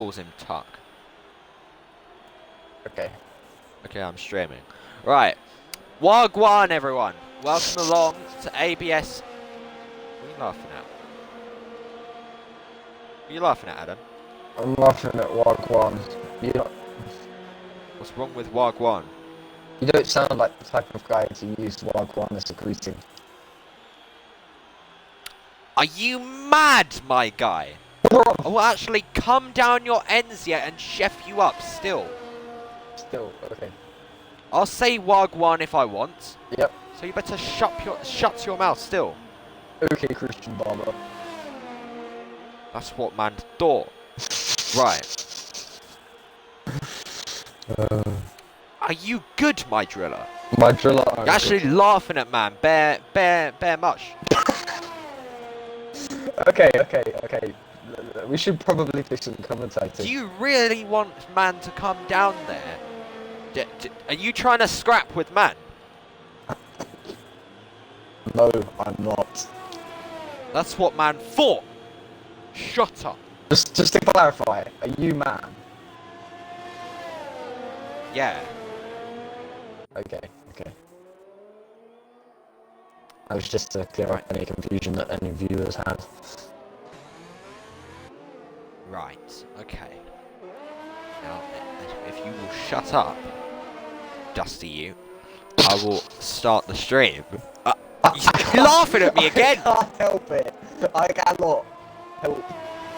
calls him Tuck. Okay. Okay, I'm streaming. Right. Wagwan, everyone. Welcome along to ABS. What are you laughing at? What are you laughing at, Adam? I'm laughing at Wagwan. What's wrong with Wagwan? You don't sound like the type of guy to use Wagwan as a greeting. Are you mad, my guy? I will actually come down your ends yet and chef you up still. Still, okay. I'll say Wagwan if I want. Yep. So you better shut your mouth still. Okay, Christian Barber. That's what man thought. Right. Are you good, my driller? My driller. You're actually laughing at man. Bear much. Okay. We should probably do some commentating. Do you really want man to come down there? Are you trying to scrap with man? No, I'm not. That's what man thought. Shut up. Just to clarify, are you man? Yeah. Okay. I was just to clear up any confusion that any viewers had. Right. Okay. Now, if you will shut up, Dusty you, I will start the stream. You're laughing at me again! I can't help it. I cannot help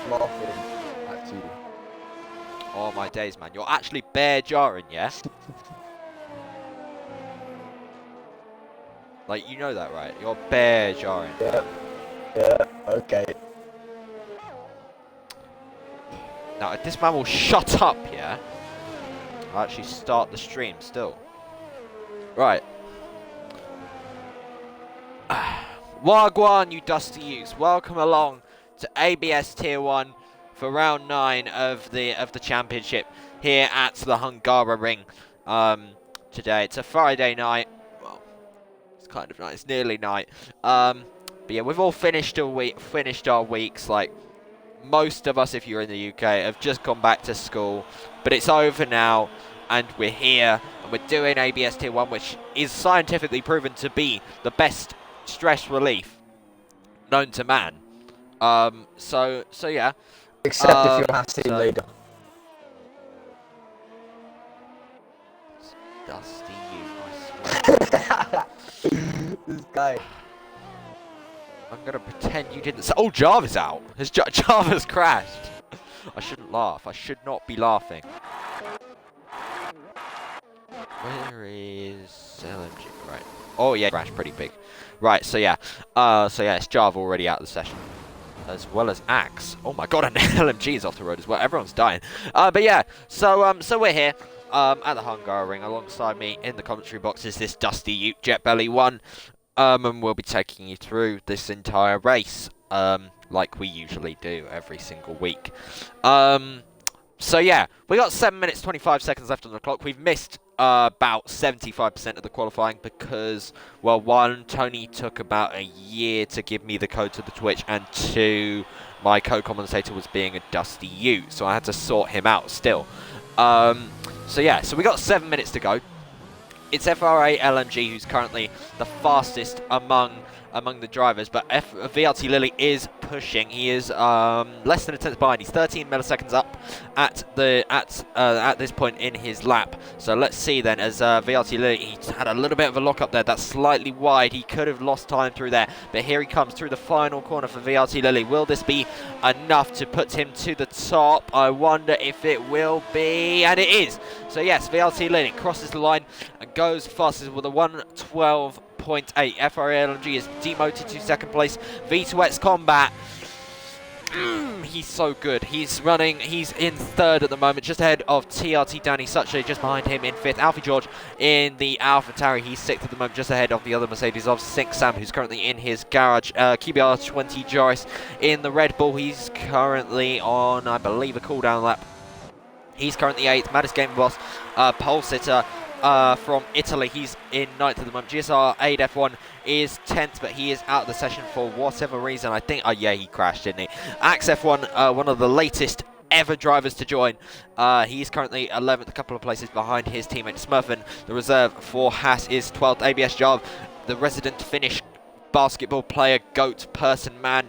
laughing at you. Oh my days, man. You're actually bear jarring, yeah? Like, you know that, right? You're bear jarring. Yeah, okay. Now, if this man will shut up, yeah? I'll actually start the stream still. Right. Wagwan, you dusty youths. Welcome along to ABS Tier 1 for round 9 of the championship here at the Hungary Ring. Today it's a Friday night. Well, it's kind of night. It's nearly night. But yeah, we've all finished our weeks. Like most of us, if you're in the UK, have just gone back to school. But it's over now, and we're here, and we're doing ABS Tier 1, which is scientifically proven to be the best stress relief known to man. So yeah. Except if you're a team leader. Dusty you, I swear. This guy. I'm gonna pretend you didn't say. Oh, Java's out. Java's crashed. I shouldn't laugh. I should not be laughing. Where is LMG? Right. Oh yeah, crashed pretty big. Right. So yeah. It's Java already out of the session, as well as Axe. Oh my god, and LMG is off the road as well. Everyone's dying. But yeah. So we're here. At the Hungary Ring, alongside me in the commentary box is this Dusty Ute Jet Belly 1. And we'll be taking you through this entire race, like we usually do every single week. So yeah, we got 7 minutes 25 seconds left on the clock. We've missed about 75% of the qualifying because, well, one, Tony took about a year to give me the code to the Twitch, and two, my co-commentator was being a Dusty Ute, so I had to sort him out still. So yeah, so we got 7 minutes to go. It's FRA LMG who's currently the fastest among the drivers, but VLT Lily is pushing. He is less than a tenth behind. He's 13 milliseconds up at this point in his lap. So let's see then, as VLT Lily, he had a little bit of a lock up there. That's slightly wide. He could have lost time through there, but here he comes through the final corner for VLT Lily. Will this be enough to put him to the top? I wonder if it will be, and it is. So yes, VLT Lily crosses the line and goes fastest with a 1:12.8. FRA LMG is demoted to second place. V2X Combat. He's so good. He's in third at the moment, just ahead of TRT Danny Suchley, just behind him in fifth. Alfie George in the Alpha Tari, he's sixth at the moment, just ahead of the other Mercedes of Sink Sam, who's currently in his garage. QBR 20 Joris in the Red Bull. He's currently on, I believe, a cooldown lap. He's currently 8th. Maddest Game Boss, pole sitter from Italy. He's in 9th at the moment. GSR 8 F1 is 10th, but he is out of the session for whatever reason. I think, oh yeah, he crashed, didn't he? Axe F1, one of the latest ever drivers to join. He's currently 11th, a couple of places behind his teammate Smurfin. The reserve for Haas is 12th, ABS Jarv, the resident Finnish basketball player, GOAT, person, man,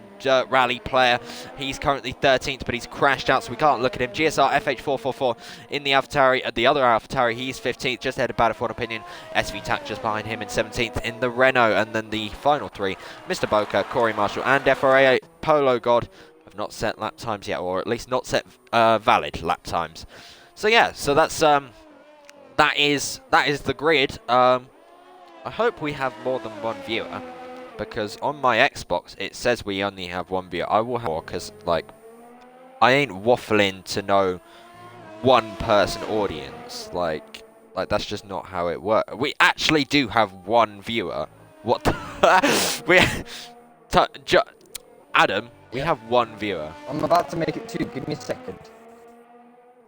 rally player. He's currently 13th, but he's crashed out, so we can't look at him. GSR FH444 in the AlphaTauri. At the other AlphaTauri, he's 15th, just ahead of Battlefield Opinion. SV Tac just behind him in 17th in the Renault. And then the final three, Mr. Boca, Corey Marshall, and FRA Polo God, have not set lap times yet, or at least not set valid lap times. So yeah, so that's that is the grid. I hope we have more than one viewer, because on my Xbox it says we only have one viewer. I will have more, because like I ain't waffling to no one person audience. Like that's just not how it works. We actually do have one viewer. What the Adam, we have one viewer. I'm about to make it 2. Give me a second.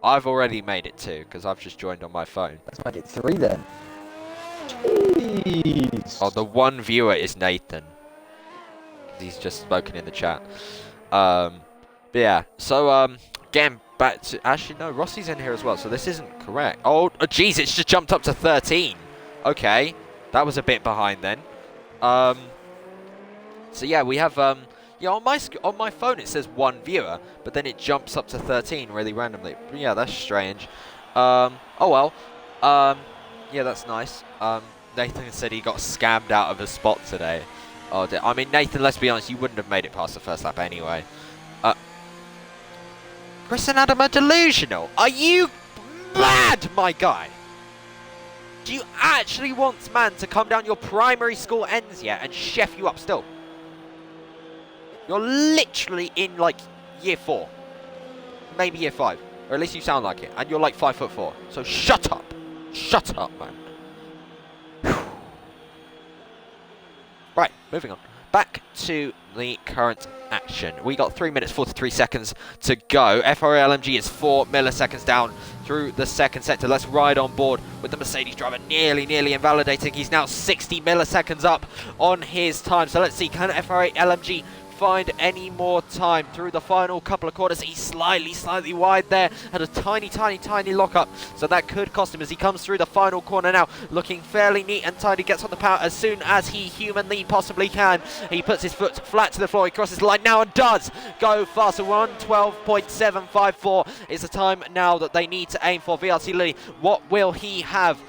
I've already made it 2 because I've just joined on my phone. Let's make it 3 then. Jeez. Oh, the one viewer is Nathan. He's just spoken in the chat. But yeah, so getting back to, actually no, Rossi's in here as well, so this isn't correct. Oh jeez, it's just jumped up to 13. Okay, that was a bit behind then. So yeah, we have yeah, on my phone it says one viewer, but then it jumps up to 13 really randomly. But yeah, that's strange. Oh well. Yeah, that's nice. Nathan said he got scammed out of a spot today. Oh, I mean, Nathan, let's be honest, you wouldn't have made it past the first lap anyway. Chris and Adam are delusional. Are you mad, my guy? Do you actually want man to come down your primary school ends yet and chef you up still? You're literally in like year 4, maybe year 5, or at least you sound like it, and you're like 5'4". So shut up, man. Right, moving on. Back to the current action. We got 3 minutes 43 seconds to go. FRA LMG is 4 milliseconds down through the second sector. Let's ride on board with the Mercedes driver nearly invalidating. He's now 60 milliseconds up on his time. So let's see, can FRA LMG find any more time through the final couple of quarters? He's slightly wide there, had a tiny lockup, so that could cost him as he comes through the final corner now, looking fairly neat and tidy, gets on the power as soon as he humanly possibly can. He puts his foot flat to the floor, he crosses the line now and does go faster. 1:12.754 is the time now that they need to aim for. VRC Lilly, what will he have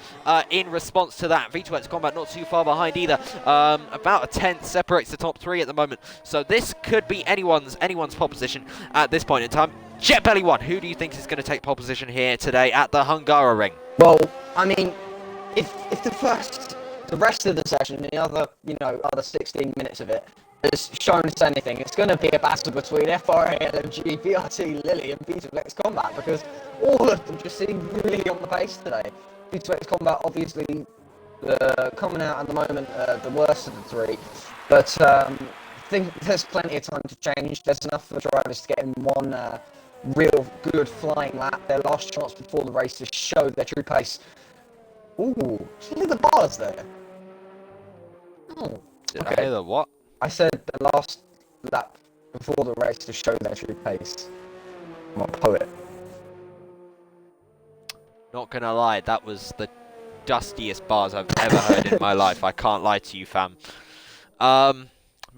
in response to that? V2X Combat not too far behind either. About a tenth separates the top 3 at the moment, so this could be anyone's pole position at this point in time. Jet Belly 1, who do you think is going to take pole position here today at the Hungary ring? Well, I mean, if the rest of the session, the other 16 minutes of it has shown us anything, it's going to be a battle between FRA, LMG, VRT, Lilly, and V2X Combat, because all of them just seem really on the pace today. V2X Combat obviously coming out at the moment the worst of the 3, but I think there's plenty of time to change. There's enough for the drivers to get in one real good flying lap, their last chance before the race to show their true pace. Ooh, look at the bars there. Oh, Did I hear the what? I said the last lap before the race to show their true pace. I'm a poet. Not gonna lie, that was the dustiest bars I've ever heard in my life. I can't lie to you, fam.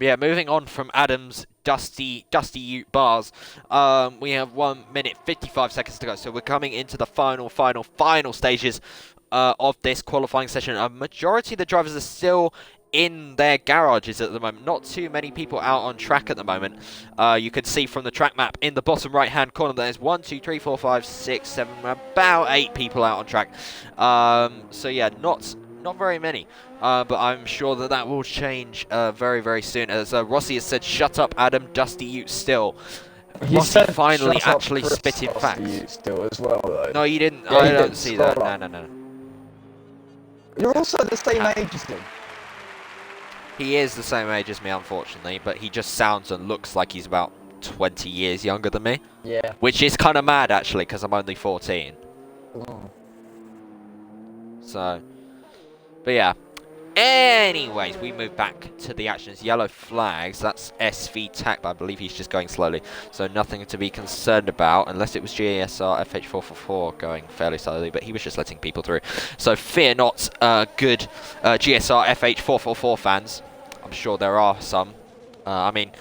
Yeah, moving on from Adam's dusty Ute bars, we have 1 minute 55 seconds to go, so we're coming into the final stages of this qualifying session. A majority of the drivers are still in their garages at the moment. Not too many people out on track at the moment. You can see from the track map in the bottom right hand corner there's 1, 2, 3, 4, 5, 6, 7, about 8 people out on track. So yeah, not very many. But I'm sure that will change very soon. As Rossi has said, shut up, Adam, Dusty Ute still. He Rossi said finally shut up, actually Chris spitting Dusty facts. Ute still as well, though. No, you didn't. Yeah, I you don't did. see Scroll that. up. No. You're also the same age as him. He is the same age as me, unfortunately, but he just sounds and looks like he's about 20 years younger than me. Yeah. Which is kind of mad, actually, because I'm only 14. Oh. So, but yeah. Anyways, we move back to the actions. Yellow flags. That's SV TAC, but I believe he's just going slowly. So nothing to be concerned about, unless it was GSR FH444 going fairly slowly, but he was just letting people through. So fear not, good GSR FH444 fans. I'm sure there are some. I mean,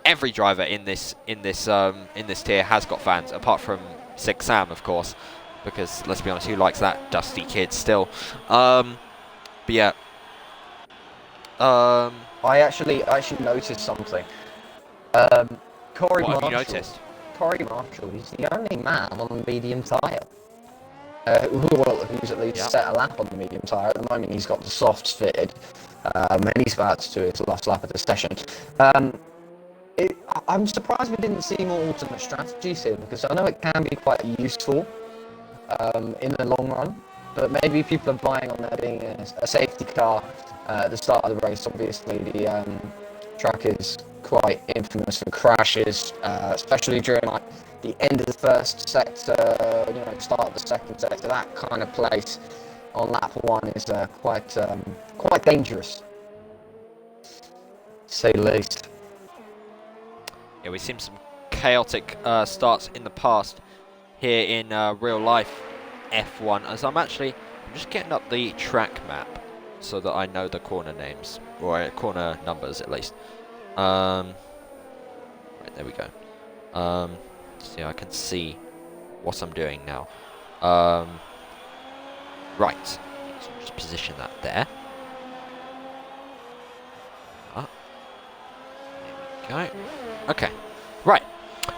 every driver in this tier has got fans, apart from Sig Sam, of course, because let's be honest, who likes that dusty kid still? But yeah. I actually noticed something. Corey What have Marshall. you noticed? Corey Marshall is the only man on the medium tyre. Who's at least set a lap on the medium tyre. At the moment, he's got the softs fitted, and he's about to do his last lap of the session. I'm surprised we didn't see more alternate strategies here, because I know it can be quite useful in the long run, but maybe people are buying on there being a safety car at the start of the race. Obviously, the track is quite infamous for crashes, especially during like the end of the first sector, start of the second sector. That kind of place on lap one is quite dangerous, to say the least. Yeah, we've seen some chaotic starts in the past here in real life F1. As I'm just getting up the track map so that I know the corner names, or corner numbers at least. Right, there we go. See, I can see what I'm doing now. Right, so just position that there. There we go. Okay, right.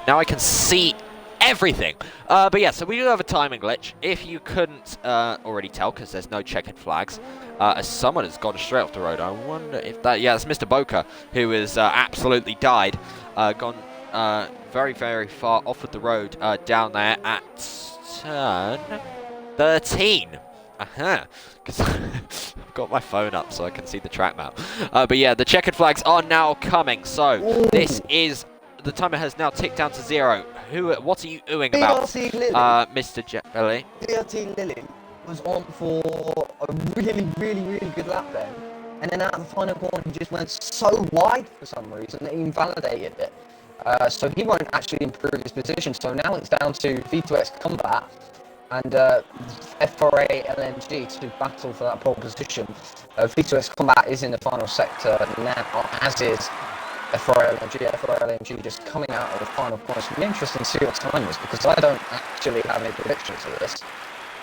Now I can see everything. But yeah, so we do have a timing glitch. If you couldn't already tell, because there's no checkered flags, as someone has gone straight off the road. I wonder if that... Yeah, it's Mr. Boca, who has absolutely died. Gone very, very far off of the road down there at turn 13. Because I've got my phone up so I can see the track map. But yeah, the checkered flags are now coming. So this is... The timer has now ticked down to 0. What are you oohing about, Mr. Jelly? DRT Lily was on for a really, really, really good lap then. And then out of the final corner, he just went so wide for some reason that he invalidated it. So he won't actually improve his position. So now it's down to V2X Combat and F4A LMG to battle for that pole position. V2X Combat is in the final sector now, as is F4A LMG just coming out of the final corner. It's really interesting to see what time is, because I don't actually have any predictions of this.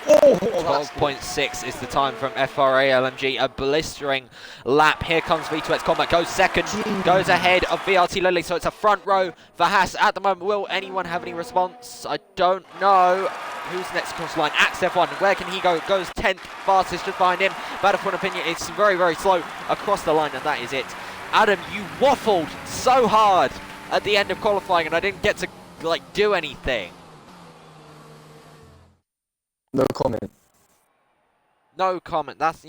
12.6 is the time from FRA LMG. A blistering lap. Here comes V2X Combat. Goes second. Goes ahead of VRT Lily. So it's a front row for Haas at the moment. Will anyone have any response? I don't know. Who's next across the line? Axe F1. Where can he go? Goes 10th. Fastest just behind him. Battlefield opinion. It's very, very slow across the line, and that is it. Adam, you waffled so hard at the end of qualifying, and I didn't get to do anything. No comment. No comment. That's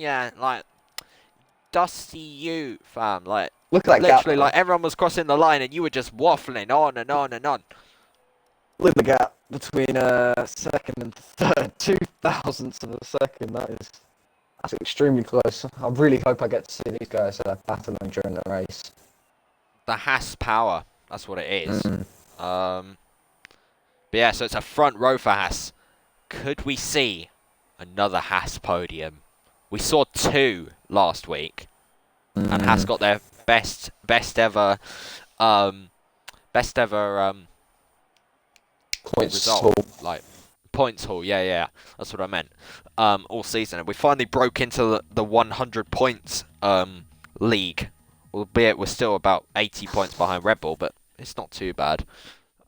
dusty you, fam. Look like literally, gap, everyone was crossing the line, and you were just waffling on and on and on. Look at the gap between second and third, 0.02 of a second. That's extremely close. I really hope I get to see these guys battling during the race. The Haas power. That's what it is. But yeah, so it's a front row for Haas. Could we see another Haas podium? We saw 2 last week, and Haas got their best ever points result, points haul. Yeah, that's what I meant. All season, and we finally broke into the 100 points league. Albeit we're still about 80 points behind Red Bull, but it's not too bad.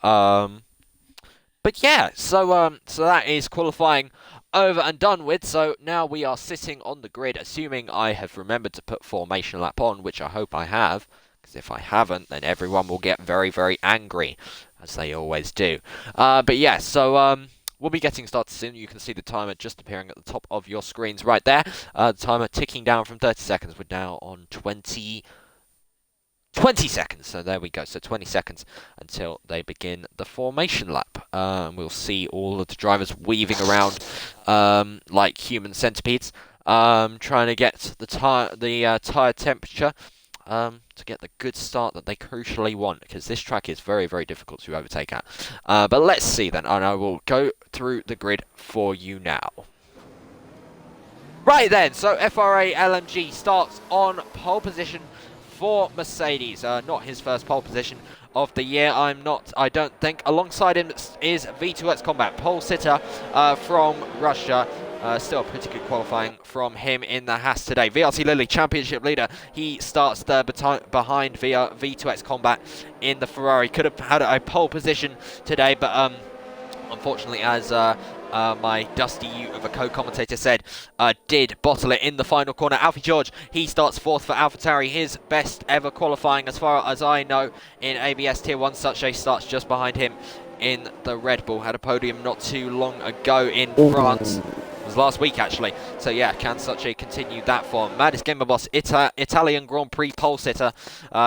But yeah, so that is qualifying over and done with. So now we are sitting on the grid, assuming I have remembered to put formation lap on, which I hope I have. Because if I haven't, then everyone will get very, very angry, as they always do. But yeah, so we'll be getting started soon. You can see the timer just appearing at the top of your screens right there. The timer ticking down from 30 seconds. We're now on 20 seconds. So there we go. So 20 seconds until they begin the formation lap. We'll see all of the drivers weaving around like human centipedes. trying to get the tire temperature. To get the good start that they crucially want, because this track is very, very difficult to overtake at. But let's see then, and I will go through the grid for you now. Right then, so FRA LMG starts on pole position for Mercedes. Not his first pole position of the year, I don't think. Alongside him is V2X Combat, pole sitter from Russia. Still a pretty good qualifying from him in the Haas today. VRT Lilly, championship leader. He starts third behind V2X Combat in the Ferrari. Could have had a pole position today, but unfortunately, as my dusty ute of a co-commentator said, did bottle it in the final corner. Alfie George, he starts fourth for AlphaTauri, his best ever qualifying as far as I know in ABS Tier 1. Suchet starts just behind him in the Red Bull. Had a podium not too long ago in France. It was last week actually. So yeah, can Suchet continue that form? Maddest Gamer Boss, Italian Grand Prix pole sitter.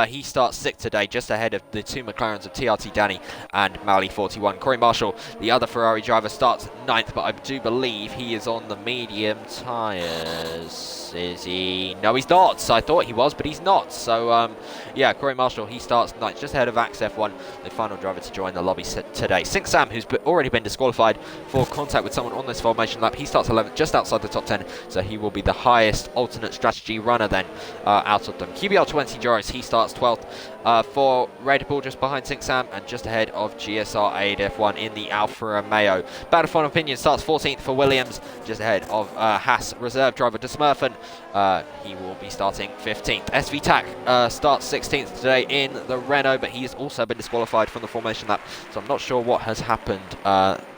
He starts sixth today, just ahead of the two McLarens of TRT Danny and Mally 41. Corey Marshall, the other Ferrari driver, starts ninth, but I do believe he is on the medium tyres. Is he? No, he's not. I thought he was, but he's not. So yeah, Corey Marshall, he starts ninth, just ahead of Axe F1, the final driver to join the lobby today. Sink Sam, who's already been disqualified for contact with someone on this formation lap, he starts 11th, just outside the top 10, so he will be the highest alternate strategy runner then out of them. QBR 20 Joris, he starts 12th for Red Bull, just behind Sink Sam and just ahead of GSR 8 F1 in the Alfa Romeo. Battlefront Opinion starts 14th for Williams, just ahead of Haas reserve driver De Smurfen. He will be starting 15th. SV Tac starts 16th today in the Renault, but he's also been disqualified from the formation lap, so I'm not sure what has happened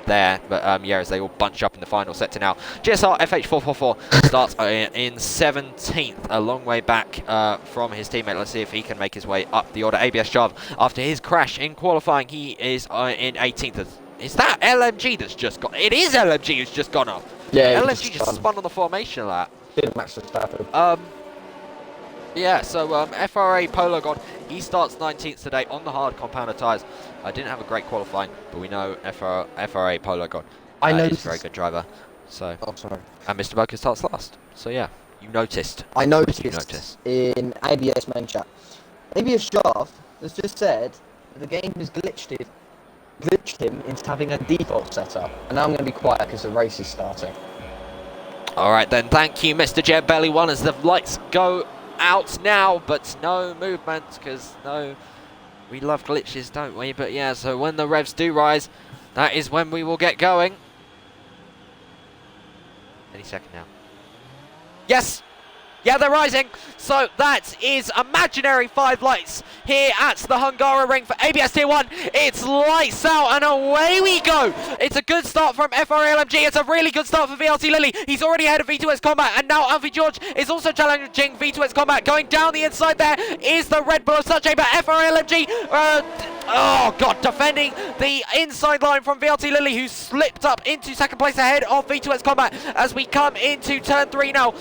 there, but yeah, as they all bunch up in the final sector now. GSR FH444 starts in 17th, a long way back from his teammate. Let's see if he can make his way up the order. ABS Jarv, after his crash in qualifying, he is in 18th. Is that LMG that's just gone? It is LMG who's just gone off. Yeah, LMG just spun on the formation lap. Didn't match the started. Yeah, so FRA Polo God, he starts 19th today on the hard compounder tyres. I didn't have a great qualifying, but we know FRA Polo God I know is a very good driver. So, oh, sorry. And Mr. Boker starts last. So yeah, you noticed. I noticed You noticed. in ABS main chat. ABS Jarv has just said that the game has glitched him into having a default setup. And now I'm going to be quiet because the race is starting. Alright then, thank you Mr. Jet Belly 1 as the lights go out now, but no movement, because no, we love glitches, don't we? But yeah, so when the revs do rise, that is when we will get going. Any second now. Yes! Yeah, they're rising. So that is imaginary 5 lights here at the Hungaroring for ABS Tier 1. It's lights out and away we go. It's a good start from FRLMG. It's a really good start for VRT Lilly. He's already ahead of V2X Combat, and now Alfie George is also challenging V2X Combat. Going down the inside there is the Red Bull of Suchet, but FRLMG, oh god, defending the inside line from VRT Lilly, who slipped up into second place ahead of V2X Combat as we come into turn 3 now.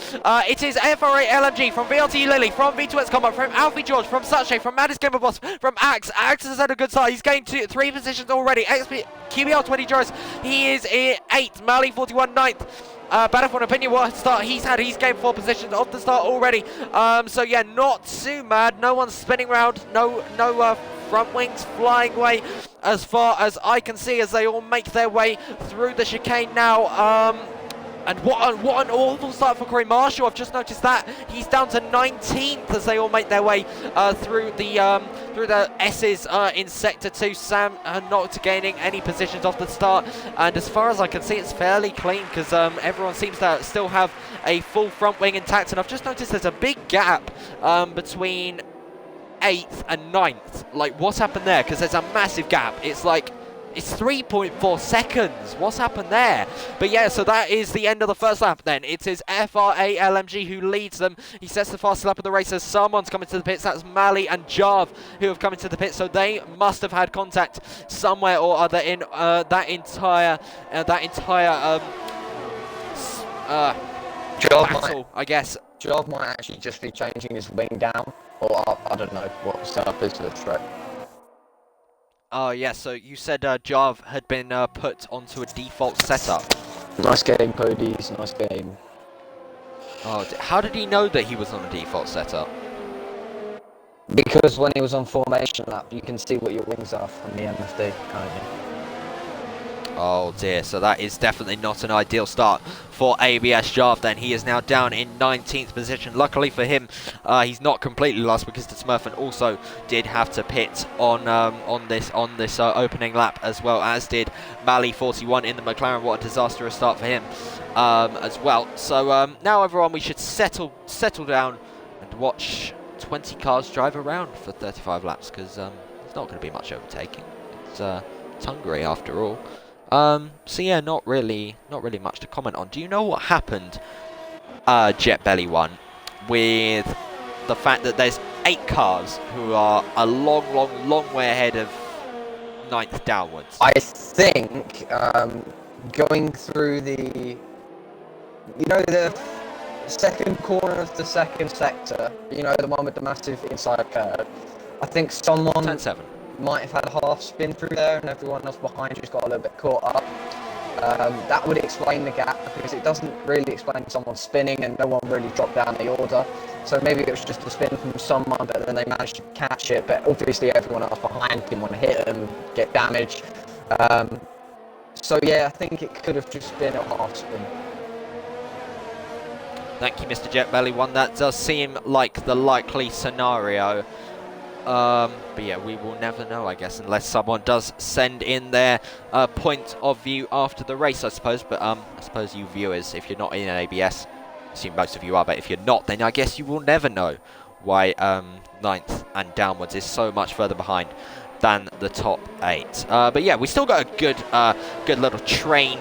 It is FRA LMG from VRT Lilly, from V2X Combat, from Alfie George, from Suchet, from Maddest Gamer Boss, from Axe. Axe has had a good start. He's gained 3 positions already. QBR 20 Joris, he is in 8th. Mally 41 9th. Battlefront Opinion, what start he's had. He's gained 4 positions off the start already. So yeah, not too mad. No one's spinning around. No front wings flying away as far as I can see as they all make their way through the chicane now. And what an awful start for Corey Marshall. I've just noticed that he's down to 19th as they all make their way through the S's in Sector 2. Sam not gaining any positions off the start, and as far as I can see, it's fairly clean because everyone seems to still have a full front wing intact. And I've just noticed there's a big gap between 8th and 9th. Like, what's happened there? Because there's a massive gap. It's like, it's 3.4 seconds. What's happened there? But yeah, so that is the end of the first lap then. It is FRA LMG who leads them. He sets the fastest lap of the race as someone's coming to the pits. That's Mally and Jarv who have come into the pits. So they must have had contact somewhere or other in that entire battle, I guess. Jarv might actually just be changing his wing down, or I don't know what setup is for the track. Oh yeah, so you said Jarv had been put onto a default setup. Nice game, Podies, nice game. Oh, how did he know that he was on a default setup? Because when he was on formation lap, you can see what your wings are from the MFD, can't you? Oh dear, so that is definitely not an ideal start for ABS Jarv then. He is now down in 19th position. Luckily for him, he's not completely lost because the Smurfen also did have to pit on this opening lap, as well as did Mali 41 in the McLaren. What a disastrous start for him as well. So now everyone, we should settle down and watch 20 cars drive around for 35 laps, because there's not going to be much overtaking. It's Hungary after all. So yeah, not really much to comment on. Do you know what happened, Jet Belly 1, with the fact that there's 8 cars who are a long way ahead of 9th downwards? I think going through the, the second corner of the second sector, the one with the massive inside curve, I think someone Turn 7. might have had a half spin through there and everyone else behind just got a little bit caught up. That would explain the gap, because it doesn't really explain someone spinning and no one really dropped down the order. So maybe it was just a spin from someone, but then they managed to catch it. But obviously everyone else behind didn't want to hit them, get damaged. So yeah, I think it could have just been a half spin. Thank you, Mr. Jet Belly 1. That does seem like the likely scenario. But yeah, we will never know, I guess, unless someone does send in their point of view after the race, I suppose. But I suppose you viewers, if you're not in an ABS, I assume most of you are, but if you're not, then I guess you will never know why 9th and downwards is so much further behind than the top 8. But yeah, we still got a good little train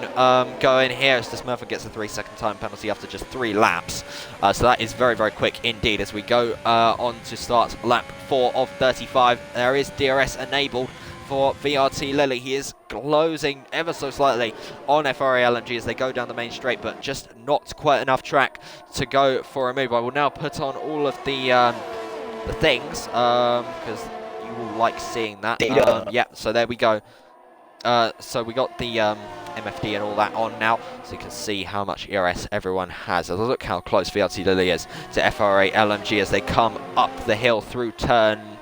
going here, as the Smurfer gets a 3-second time penalty after just 3 laps. So that is very quick indeed. As we go on to start lap 4 of 35, there is DRS enabled for VRT Lily. He is closing ever so slightly on FRA LMG as they go down the main straight, but just not quite enough track to go for a move. I will now put on all of the things, because you will like seeing that. Yeah, so there we go. So we got the MFD and all that on now, so you can see how much ERS everyone has. Look how close VRT Lily is to FRA LMG as they come up the hill through turn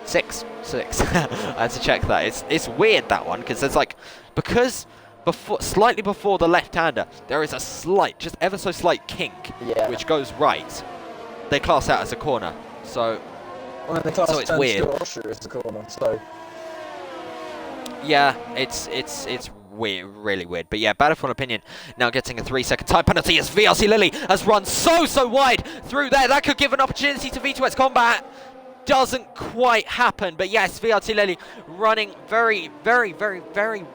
6. I had to check that. It's weird, that one, because there's slightly before the left-hander, there is a slight, just ever so slight kink, which goes right. They class that as a corner, so it's weird. As a corner, so yeah, it's weird, really weird. But yeah, Battlefield Opinion now getting a 3-second time penalty as VRC Lily has run so wide through there. That could give an opportunity to V2X Combat. Doesn't quite happen, but yes, VRT Lily running very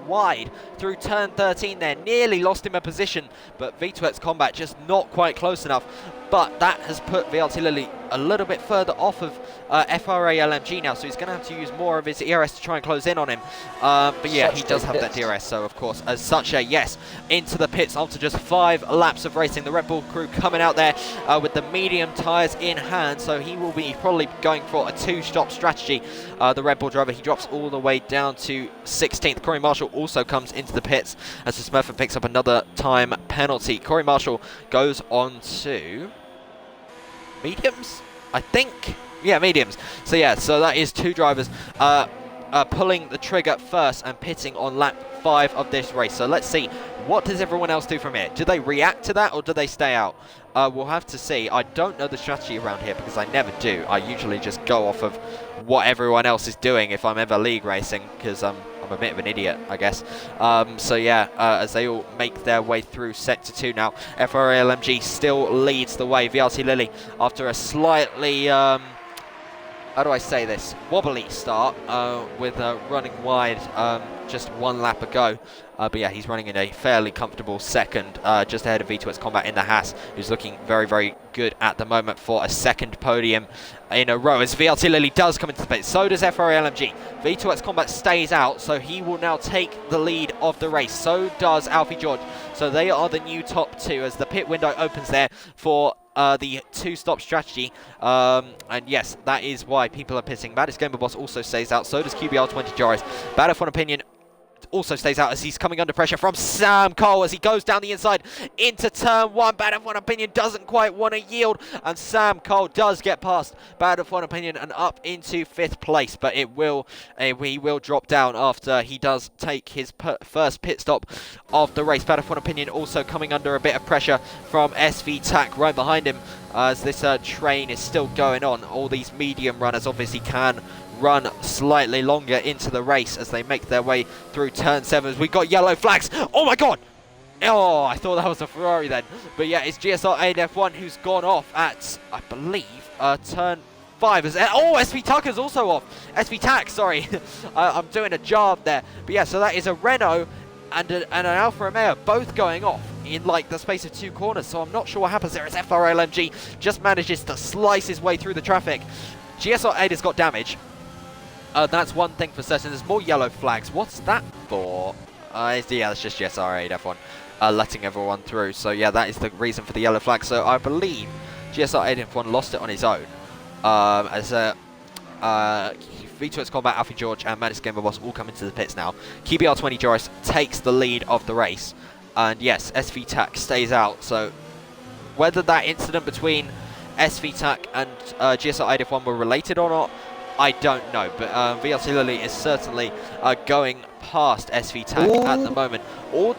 wide through turn 13 there. Nearly lost him a position, but V2X Combat just not quite close enough. But that has put VRT Lily a little bit further off of FRA LMG now, so he's going to have to use more of his ERS to try and close in on him. But yeah, he does have that DRS, so of course, as such a yes, into the pits after just 5 laps of racing. The Red Bull crew coming out there with the medium tyres in hand, so he will be probably going for a 2-stop strategy. The Red Bull driver, he drops all the way down to 16th. Corey Marshall also comes into the pits as the Smurfer picks up another time penalty. Corey Marshall goes on to mediums, I think. Yeah, mediums. So yeah, so that is 2 drivers pulling the trigger first and pitting on lap 5 of this race. So let's see, what does everyone else do from here? Do they react to that or do they stay out? We'll have to see. I don't know the strategy around here because I never do. I usually just go off of what everyone else is doing if I'm ever league racing, because I'm a bit of an idiot, I guess. So yeah, as they all make their way through Sector 2 now, FRA LMG still leads the way. VRT Lily, after a slightly, how do I say this, wobbly start with running wide just 1 lap ago. But yeah, he's running in a fairly comfortable second, just ahead of V2X Combat in the Haas, who's looking very good at the moment for a second podium in a row. As VRT Lily does come into the pit, so does FRA LMG. V2X Combat stays out, so he will now take the lead of the race. So does Alfie George. So they are the new top 2 as the pit window opens there for the 2-stop strategy. And yes, that is why people are pitting. Baddest Gamer Boss also stays out. So does QBR20 Joris. Battlefield Opinion also stays out as he's coming under pressure from Sam Cole as he goes down the inside into turn 1. Bad F1 Opinion doesn't quite want to yield, and Sam Cole does get past Bad F1 Opinion and up into 5th place, but he will drop down after he does take his first pit stop of the race. Bad F1 Opinion also coming under a bit of pressure from SV TAC right behind him as this train is still going on. All these medium runners obviously can run slightly longer into the race as they make their way through turn 7. We got yellow flags. Oh my god! Oh, I thought that was a Ferrari then. But yeah, it's GSR AF1 who's gone off at, I believe, turn 5. SV Tucker's also off. SV Tac, sorry. I'm doing a job there. But yeah, so that is a Renault and an Alfa Romeo both going off in like the space of 2 corners. So I'm not sure what happens there as FRLMG just manages to slice his way through the traffic. GSR Ada's got damage. That's one thing for certain. There's more yellow flags. What's that for? Yeah, it's just GSR F1 letting everyone through. So yeah, that is the reason for the yellow flag. So I believe GSR F1 lost it on his own. As V2X Combat, Alfie George, and Madison Gamer Boss all come into the pits now. QBR20 Joris takes the lead of the race. And yes, SV TAC stays out. So whether that incident between SV TAC and GSR F1 were related or not, I don't know, but VLC Lily is certainly going past SV TAC at the moment. Oh,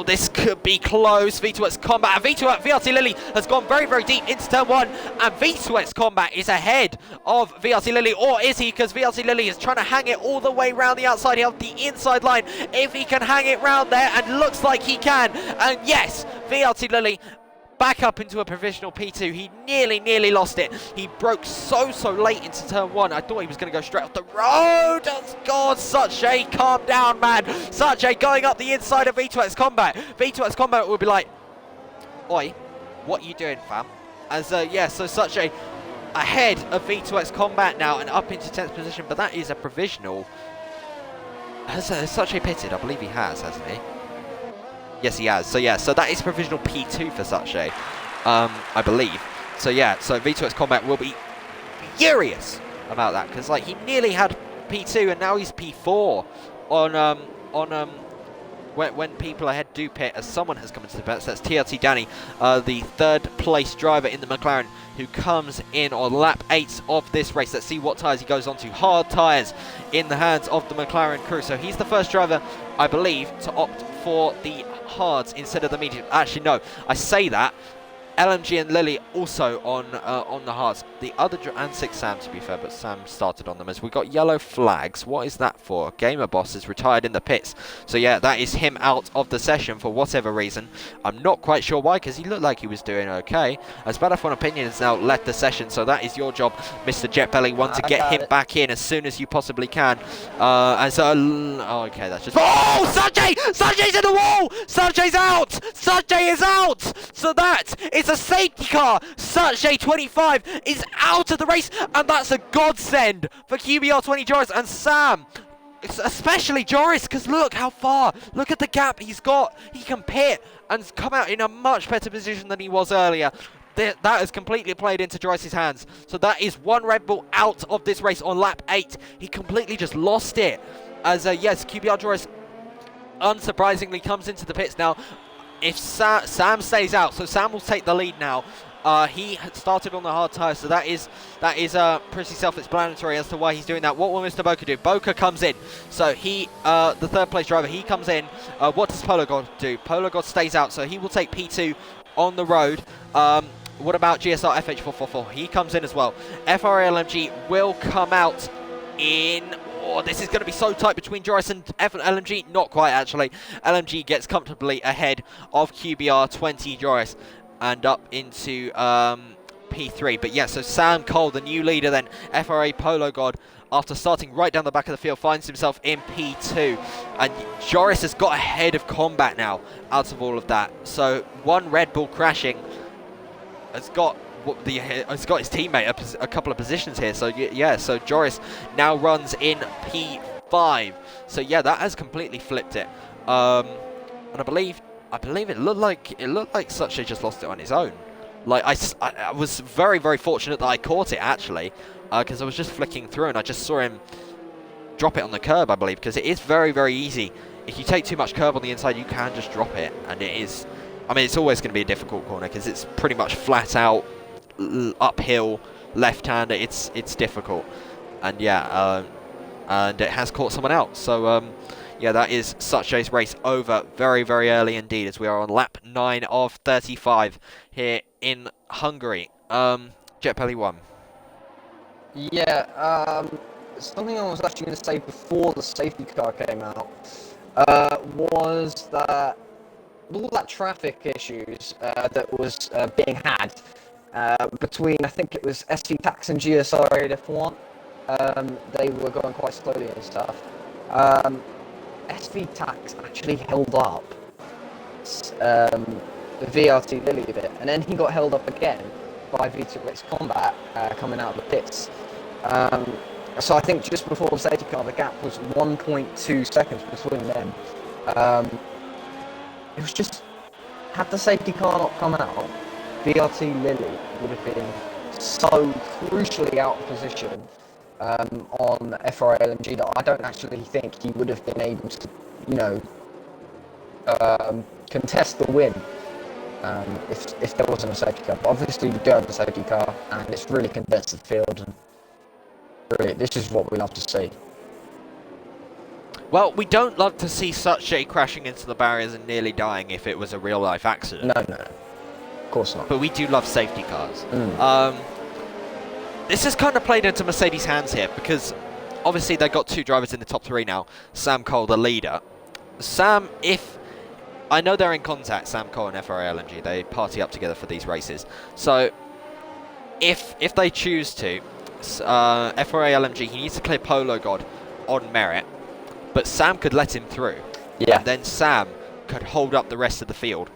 this could be close. V2X Combat. VLC Lily has gone very, very deep into turn 1, and V2X Combat is ahead of VLC Lily, or is he? Because VLC Lily is trying to hang it all the way around the outside of the inside line. If he can hang it round there, and looks like he can. And yes, VLC Lily back up into a provisional P2. He nearly lost it. He broke so late into turn 1. I thought he was going to go straight off the road. Oh God, Such calm down, man. Such going up the inside of V2X Combat. V2X Combat will be like, oi, what are you doing, fam? As yeah, so Such ahead of V2X Combat now and up into 10th position, but that is a provisional. Has Such pitted? I believe he has, hasn't he? Yes, he has. So yeah, so that is provisional P2 for Such, I believe. So yeah, so V2X Combat will be furious about that because like he nearly had P2 and now he's P4 on when people ahead do pit, as someone has come into the pits. That's TLT Danny, the 3rd place driver in the McLaren, who comes in on lap 8 of this race. Let's see what tyres he goes on to. Hard tyres in the hands of the McLaren crew. So he's the first driver, I believe, to opt for the hards instead of the medium. Actually, no, I say that. LMG and Lily also on the hards. The other and 6 Sam, to be fair, but Sam started on them. As we got yellow flags. What is that for? Gamer Boss is retired in the pits. So yeah, that is him out of the session for whatever reason. I'm not quite sure why, because he looked like he was doing okay. As Bad F1 Opinion has now left the session, so that is your job, Mr. Jetbelly. Want to get him back in as soon as you possibly can. And so, oh, okay, that's just. Oh, Sanjay! Sanjay's in the wall! Sanjay's out! Sanjay is out! So that is a safety car. Sanjay 25 is out of the race, and that's a godsend for QBR20 Joris and Sam. Especially Joris, because look how far. Look at the gap he's got. He can pit and come out in a much better position than he was earlier. That has completely played into Joris's hands. So that is one Red Bull out of this race on lap 8. He completely just lost it. As yes, QBR Joris unsurprisingly comes into the pits now. If Sam stays out, so Sam will take the lead now. He had started on the hard tyres, so that is pretty self-explanatory as to why he's doing that. What will Mr. Boca do? Boca comes in, so he, the 3rd place driver, he comes in. What does Polo God do? Polo God stays out, so he will take P2 on the road. What about GSR FH444? He comes in as well. FRLMG will come out in. Oh, this is going to be so tight between Joris and LMG. Not quite, actually. LMG gets comfortably ahead of QBR20 Joris and up into P3. But yeah, so Sam Cole, the new leader then, FRA Polo God, after starting right down the back of the field, finds himself in P2. And Joris has got ahead of Combat now out of all of that. So one Red Bull crashing has got his teammate a couple of positions here. So yeah, so Joris now runs in P5. So yeah, that has completely flipped it. And I believe it looked like Such just lost it on his own. Like I was very, very fortunate that I caught it actually, because I was just flicking through and I just saw him drop it on the curb, I believe, because it is very, very easy if you take too much curb on the inside, you can just drop it, and it is. I mean, it's always going to be a difficult corner because it's pretty much flat out, uphill, left-hander. It's difficult, and yeah, and it has caught someone out. So yeah, that is such a race over very, very early indeed, as we are on lap 9 of 35 here in Hungary. Jet Pelly 1. Yeah, something I was actually going to say before the safety car came out was that all that traffic issues that was being had between, I think it was SV Tax and GSR F1, they were going quite slowly and stuff. SV Tax actually held up VRT Lily a bit, and then he got held up again by V2X Combat coming out of the pits. So I think just before the safety car, the gap was 1.2 seconds between them. It was just, had the safety car not come out, VRT Lily would have been so crucially out of position on FRA LMG that I don't actually think he would have been able to, you know, contest the win if there wasn't a safety car. But obviously we do have the safety car, and it's really condensed the field, and really, this is what we love to see. Well, we don't love to see such a crashing into the barriers and nearly dying if it was a real-life accident. No, of course not. But we do love safety cars. This has kind of played into Mercedes' hands here, because obviously they've got 2 drivers in the top 3 now. Sam Cole, the leader. Sam, I know they're in contact, Sam Cole and FRA LMG. They party up together for these races. So, if they choose to, FRA LMG, he needs to clear Polo God on merit, but Sam could let him through. Yeah. And then Sam could hold up the rest of the field.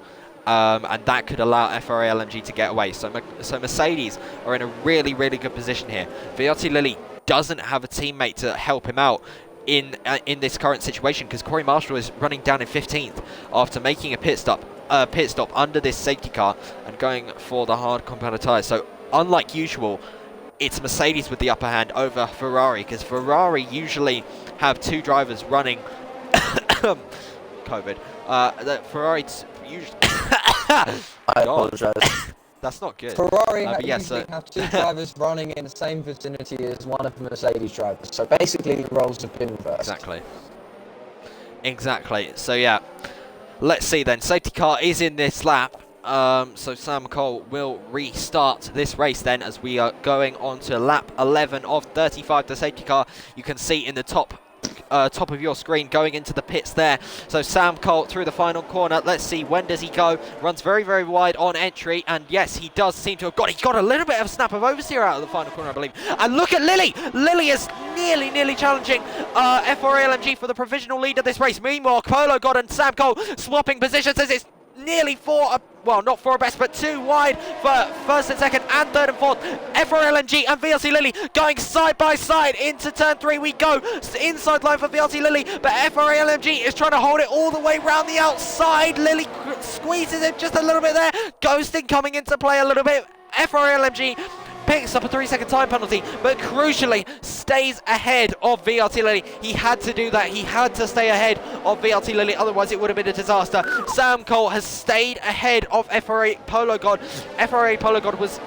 And that could allow FRA LMG to get away. So Mercedes are in a really, really good position here. VRT Lily doesn't have a teammate to help him out in this current situation, because Corey Marshall is running down in 15th after making a pit stop under this safety car and going for the hard compounded tyres. So unlike usual, it's Mercedes with the upper hand over Ferrari, because Ferrari usually have 2 drivers running COVID. Ferrari usually I apologise. That's not good. Ferrari usually have 2 drivers running in the same vicinity as one of the Mercedes drivers. So basically the roles have been reversed. Exactly. So yeah, let's see then. Safety car is in this lap. So Sam Cole will restart this race then, as we are going on to lap 11 of 35. The safety car, you can see in the top of your screen, going into the pits there. So Sam Cole through the final corner. Let's see, when does he go? Runs very, very wide on entry, and yes, he does seem to have got a little bit of a snap of oversteer out of the final corner, I believe. And look at Lily. Lily is nearly challenging FRA LMG for the provisional lead of this race. Meanwhile, Polo God and Sam Cole swapping positions as it's nearly not 4 abreast, but 2 wide for first and second and third and fourth. FRLNG and VLC Lily going side by side into turn 3. We go inside line for VLC Lily, but FRLMG is trying to hold it all the way round the outside. Lily squeezes it just a little bit there. Ghosting coming into play a little bit. FRLMG picks up a 3-second time penalty, but crucially stays ahead of VRT Lily. He had to do that. He had to stay ahead of VRT Lily, otherwise it would have been a disaster. Sam Cole has stayed ahead of FRA Polo God. FRA Polo God was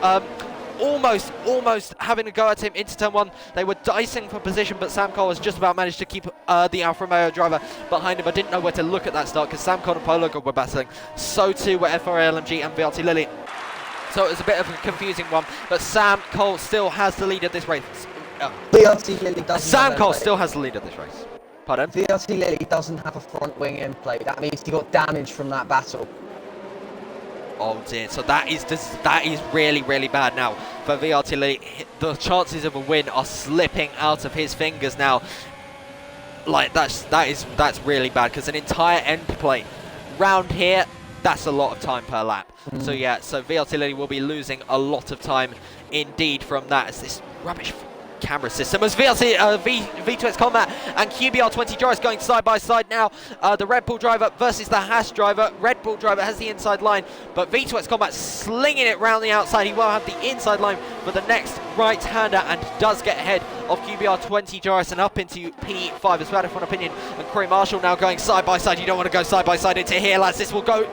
almost having a go at him into turn 1. They were dicing for position, but Sam Cole has just about managed to keep the Alfa Romeo driver behind him. I didn't know where to look at that start, because Sam Cole and Polo God were battling. So too were FRA LMG and VRT Lily. So it was a bit of a confusing one, but Sam Cole still has the lead of this race. VRT Lily doesn't Sam Cole still has the lead of this race. Pardon? VRT Lily doesn't have a front wing in play. That means he got damage from that battle. Oh dear, so that is really, really bad now for VRT Lily. The chances of a win are slipping out of his fingers now. Like, that's really bad, because an entire end plate round here, that's a lot of time per lap. So yeah, so VRT Lily will be losing a lot of time indeed from that, as this rubbish camera system, as V2X Combat and QBR20 Joris going side by side now. The Red Bull driver versus the Haas driver. Red Bull driver has the inside line, but V2X Combat slinging it round the outside. He will have the inside line for the next right-hander and does get ahead of QBR20 Joris and up into P5 as well, if one opinion. And Corey Marshall now going side by side. You don't want to go side by side into here, lads. This will go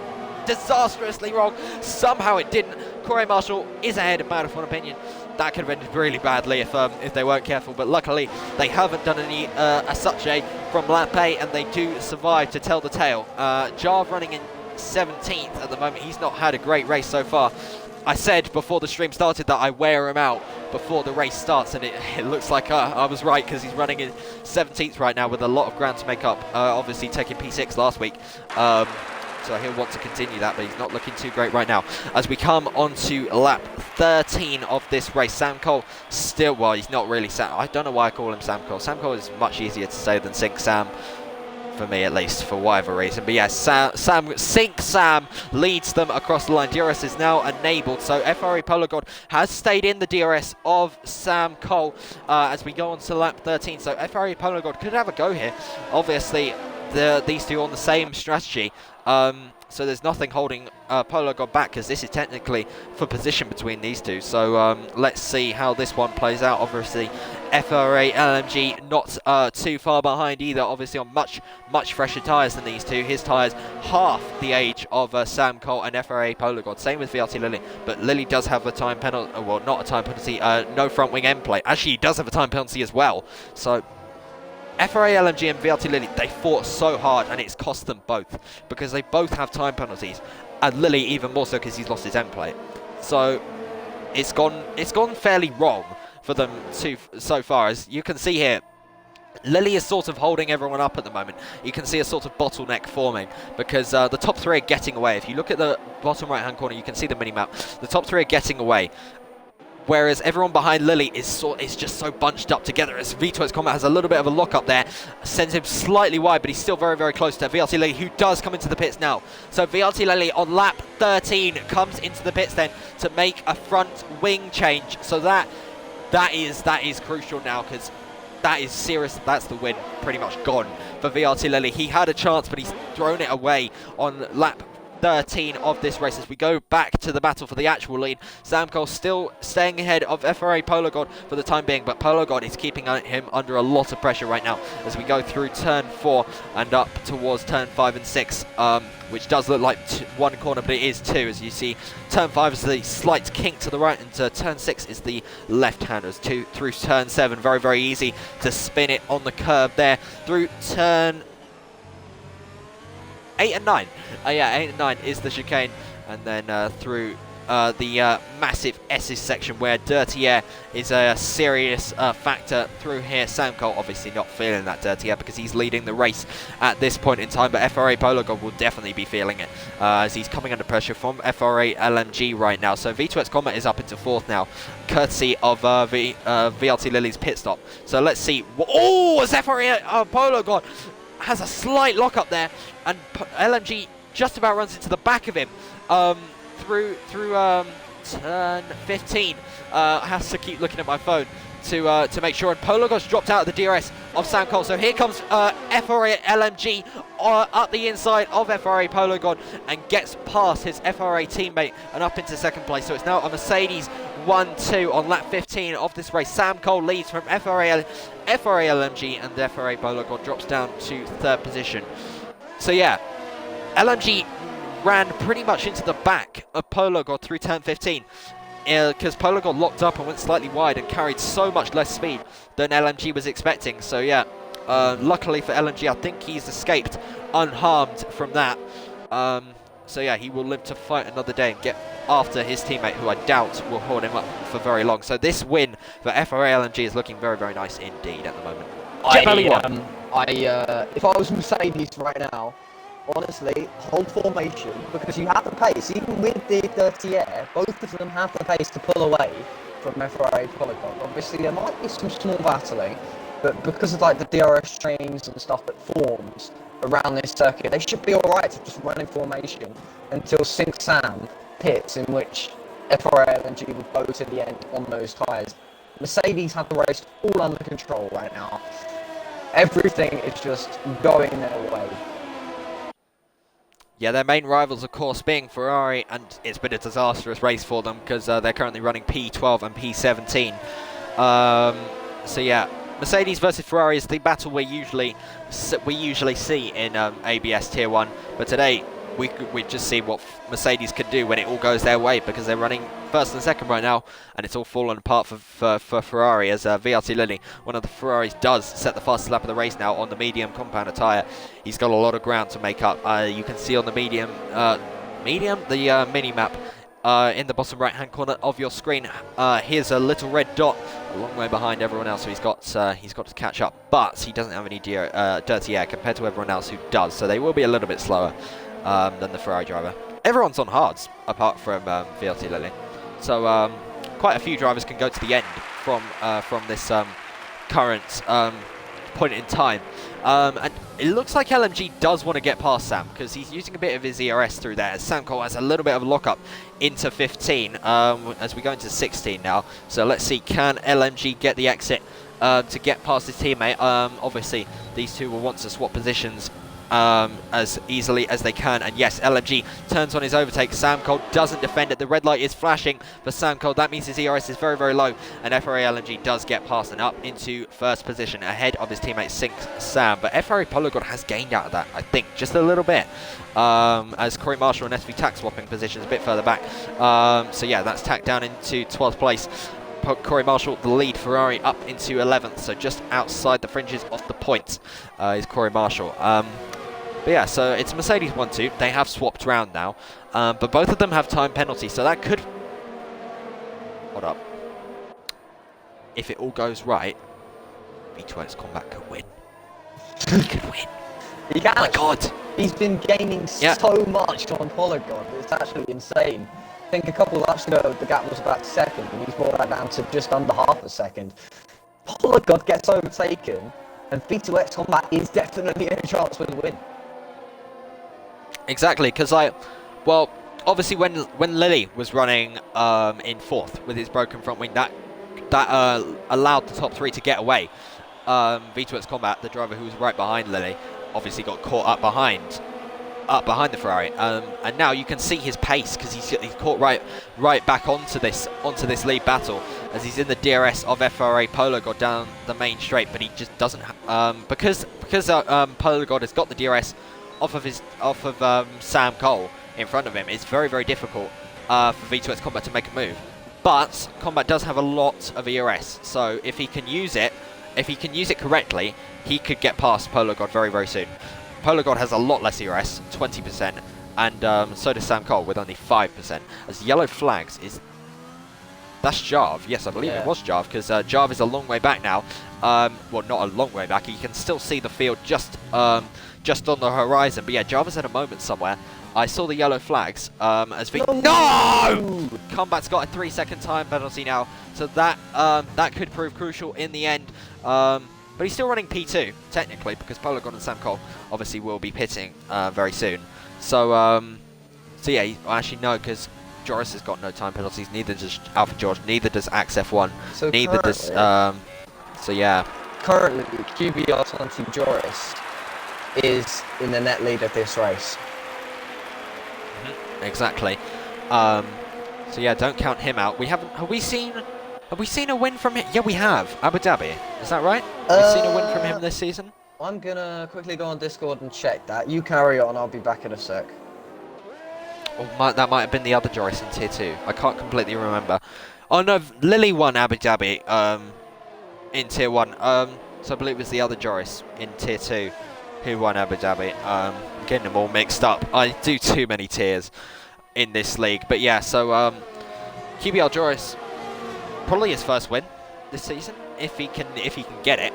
disastrously wrong. Somehow it didn't. Corey Marshall is ahead of Mad of one opinion. That could have ended really badly if they weren't careful, but luckily they haven't done any such a from lap 8, and they do survive to tell the tale. Jarv running in 17th at the moment. He's not had a great race so far. I said before the stream started that I wear him out before the race starts, and it looks like I was right, because he's running in 17th right now with a lot of ground to make up. Obviously taking P6 last week. So he'll want to continue that, but he's not looking too great right now. As we come on to lap 13 of this race, Sam Cole still, well, he's not really Sam. I don't know why I call him Sam Cole. Sam Cole is much easier to say than Sink Sam, for me at least, for whatever reason. But yeah, Sink Sam leads them across the line. DRS is now enabled, so FRA Polo God has stayed in the DRS of Sam Cole as we go on to lap 13. So FRA Polo God could have a go here. Obviously, these two on the same strategy. So there's nothing holding Polo God back, because this is technically for position between these two. So let's see how this one plays out. Obviously, FRA LMG not too far behind either, obviously on much fresher tyres than these two. His tyres half the age of Sam Cole and FRA Polo God. Same with VRT Lily, but Lily does have a time penalty, well, not a time penalty, no front wing end plate. Actually, he does have a time penalty as well. So FRA LMG and VRT Lily, they fought so hard, and it's cost them both, because they both have time penalties, and Lily even more so because he's lost his end plate. So it's gone fairly wrong for them so far. As you can see here, Lily is sort of holding everyone up at the moment. You can see a sort of bottleneck forming, because the top three are getting away. If you look at the bottom right hand corner, you can see the mini-map. The top three are getting away, whereas everyone behind Lily is just so bunched up together. As V2X Combat has a little bit of a lock up there, sends him slightly wide, but he's still very, very close to VRT Lily, who does come into the pits now. So VRT Lily on lap 13 comes into the pits then to make a front wing change. So that is crucial now, because that is serious. That's the win pretty much gone for VRT Lily. He had a chance, but he's thrown it away on lap 13 of this race. As we go back to the battle for the actual lead, Sam Cole still staying ahead of FRA Polo God for the time being, but Polo God is keeping him under a lot of pressure right now as we go through turn 4 and up towards turn 5 and 6, which does look like one corner, but it is two. As you see, turn 5 is the slight kink to the right, and turn 6 is the left-handers. Through turn 7, very, very easy to spin it on the curb there. Through turn 8 and 9. Yeah, 8 and 9 is the chicane, and then through the massive S's section where dirty air is a serious factor through here. Sam Cole obviously not feeling that dirty air because he's leading the race at this point in time, but FRA Polo God will definitely be feeling it as he's coming under pressure from FRA LMG right now. So V2X Combat is up into 4th now, courtesy of VRT Lily's pit stop. So let's see. Oh, as FRA Polo God has a slight lock up there, and LMG just about runs into the back of him through turn 15. I have to keep looking at my phone to make sure, and Polo God's dropped out of the DRS of Sam Cole. So here comes FRA LMG up the inside of FRA Polo God and gets past his FRA teammate and up into 2nd place. So it's now a Mercedes 1-2 on lap 15 of this race. Sam Cole leads from FRA LMG, and FRA Polo God drops down to 3rd position. So yeah, LMG ran pretty much into the back of Polo God through turn 15, because Polo God locked up and went slightly wide and carried so much less speed than LMG was expecting. So yeah, luckily for LMG, I think he's escaped unharmed from that. So yeah, he will live to fight another day and get after his teammate, who I doubt will hold him up for very long. So this win for FRA LMG is looking very, very nice indeed at the moment. If I was Mercedes right now, honestly, hold formation, because you have the pace. Even with the dirty air, both of them have the pace to pull away from FRA Polo God. Obviously, there might be some small battling, but because of like the DRS trains and stuff that forms around this circuit, they should be alright to just run in formation until Sink Sam pits, in which FRA LNG will go to the end on those tyres. Mercedes have the race all under control right now. Everything is just going their way. Yeah, their main rivals, of course, being Ferrari, and it's been a disastrous race for them because they're currently running P12 and P17. So yeah, Mercedes versus Ferrari is the battle we usually see in ABS Tier 1, but today we just see what Mercedes can do when it all goes their way, because they're running first and second right now, and it's all fallen apart for Ferrari as VRT Lilly, one of the Ferraris, does set the fastest lap of the race now on the medium compounder tyre. He's got a lot of ground to make up. You can see on the the mini map in the bottom right hand corner of your screen. Here's a little red dot a long way behind everyone else, so he's got to catch up, but he doesn't have any dirty air compared to everyone else who does, so they will be a little bit slower than the Ferrari driver. Everyone's on hards apart from VLT Lilly, so quite a few drivers can go to the end from this current point in time. And it looks like LMG does want to get past Sam, because he's using a bit of his ERS through there. Sam Cole has a little bit of a lock-up into 15 as we go into 16 now. So let's see, can LMG get the exit to get past his teammate? Obviously, these two will want to swap positions as easily as they can, and yes, LMG turns on his overtake. Sam Cole doesn't defend it. The red light is flashing for Sam Cole. That means his ERS is very, very low, and FRA LMG does get past and up into first position ahead of his teammate Sam, but FRA Polo God has gained out of that, I think, just a little bit, as Corey Marshall and SV Tack swapping positions a bit further back. So yeah, that's tacked down into 12th place. Corey Marshall, the lead Ferrari, up into 11th, so just outside the fringes of the points is Corey Marshall. But yeah, so it's Mercedes 1-2. They have swapped round now, but both of them have time penalty, so that could... Hold up. If it all goes right, V2X Combat could win. He could win. He can. Oh my god! He's been gaining so much on Polygon. It's actually insane. I think a couple of laps ago, the gap was about a second, and he's brought that down to just under half a second. Polygon gets overtaken, and V2X Combat is definitely a chance for the win. Exactly, because well, obviously when Lilly was running in 4th with his broken front wing, that allowed the top 3 to get away. V2X Combat, the driver who was right behind Lilly, obviously got caught up behind the Ferrari, and now you can see his pace, because he's caught right back onto this lead battle as he's in the DRS of FRA Polo God down the main straight, but he just doesn't because Polo God has got the DRS off of Sam Cole in front of him. It's very, very difficult for V2X Combat to make a move, but Combat does have a lot of ERS, so if he can use it correctly, he could get past Polo God very, very soon. Polo God has a lot less ERS, 20%, and so does Sam Cole with only 5%. As yellow flags is... That's Jarv. Yes, I believe it was Jarv, because Jarv is a long way back now. Well, not a long way back. You can still see the field just on the horizon. But yeah, Jarv is at a moment somewhere. I saw the yellow flags as No! Combat's got a 3-second time penalty now, so that could prove crucial in the end. But he's still running P2, technically, because Polygon and Sam Cole obviously will be pitting very soon. So, so yeah, actually no, because Joris has got no time penalties, neither does Alpha George, neither does Axe F1, so neither does... so yeah. Currently, QBR20 Joris is in the net lead of this race. Exactly. So yeah, don't count him out. Have we seen a win from him? Yeah, we have. Abu Dhabi. Is that right? Have we seen a win from him this season? I'm gonna quickly go on Discord and check that. You carry on, I'll be back in a sec. Or that might have been the other Joris in Tier 2. I can't completely remember. Oh no, Lily won Abu Dhabi in Tier 1. So I believe it was the other Joris in Tier 2 who won Abu Dhabi. Getting them all mixed up. I do too many tiers in this league. But yeah, so QBR Joris, probably his first win this season, if he can get it.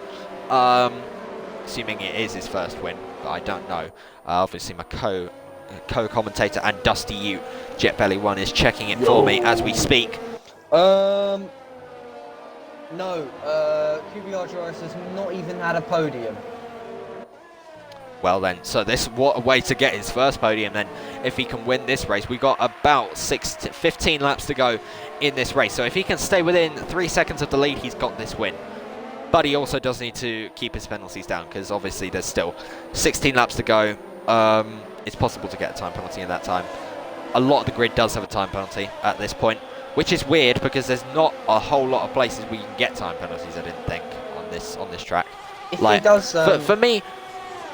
Assuming it is his first win, but I don't know. Obviously my co-commentator and Dusty Ute, JetBelly1, is checking it for me as we speak. No, QBR Joris has not even had a podium. Well then, so what a way to get his first podium then, if he can win this race. We've got about 15 laps to go in this race, so if he can stay within 3 seconds of the lead, he's got this win. But he also does need to keep his penalties down, because obviously there's still 16 laps to go it's possible to get a time penalty in that time. A lot of the grid does have a time penalty at this point, which is weird because there's not a whole lot of places where you can get time penalties, I didn't think, on this track. If he does, for me,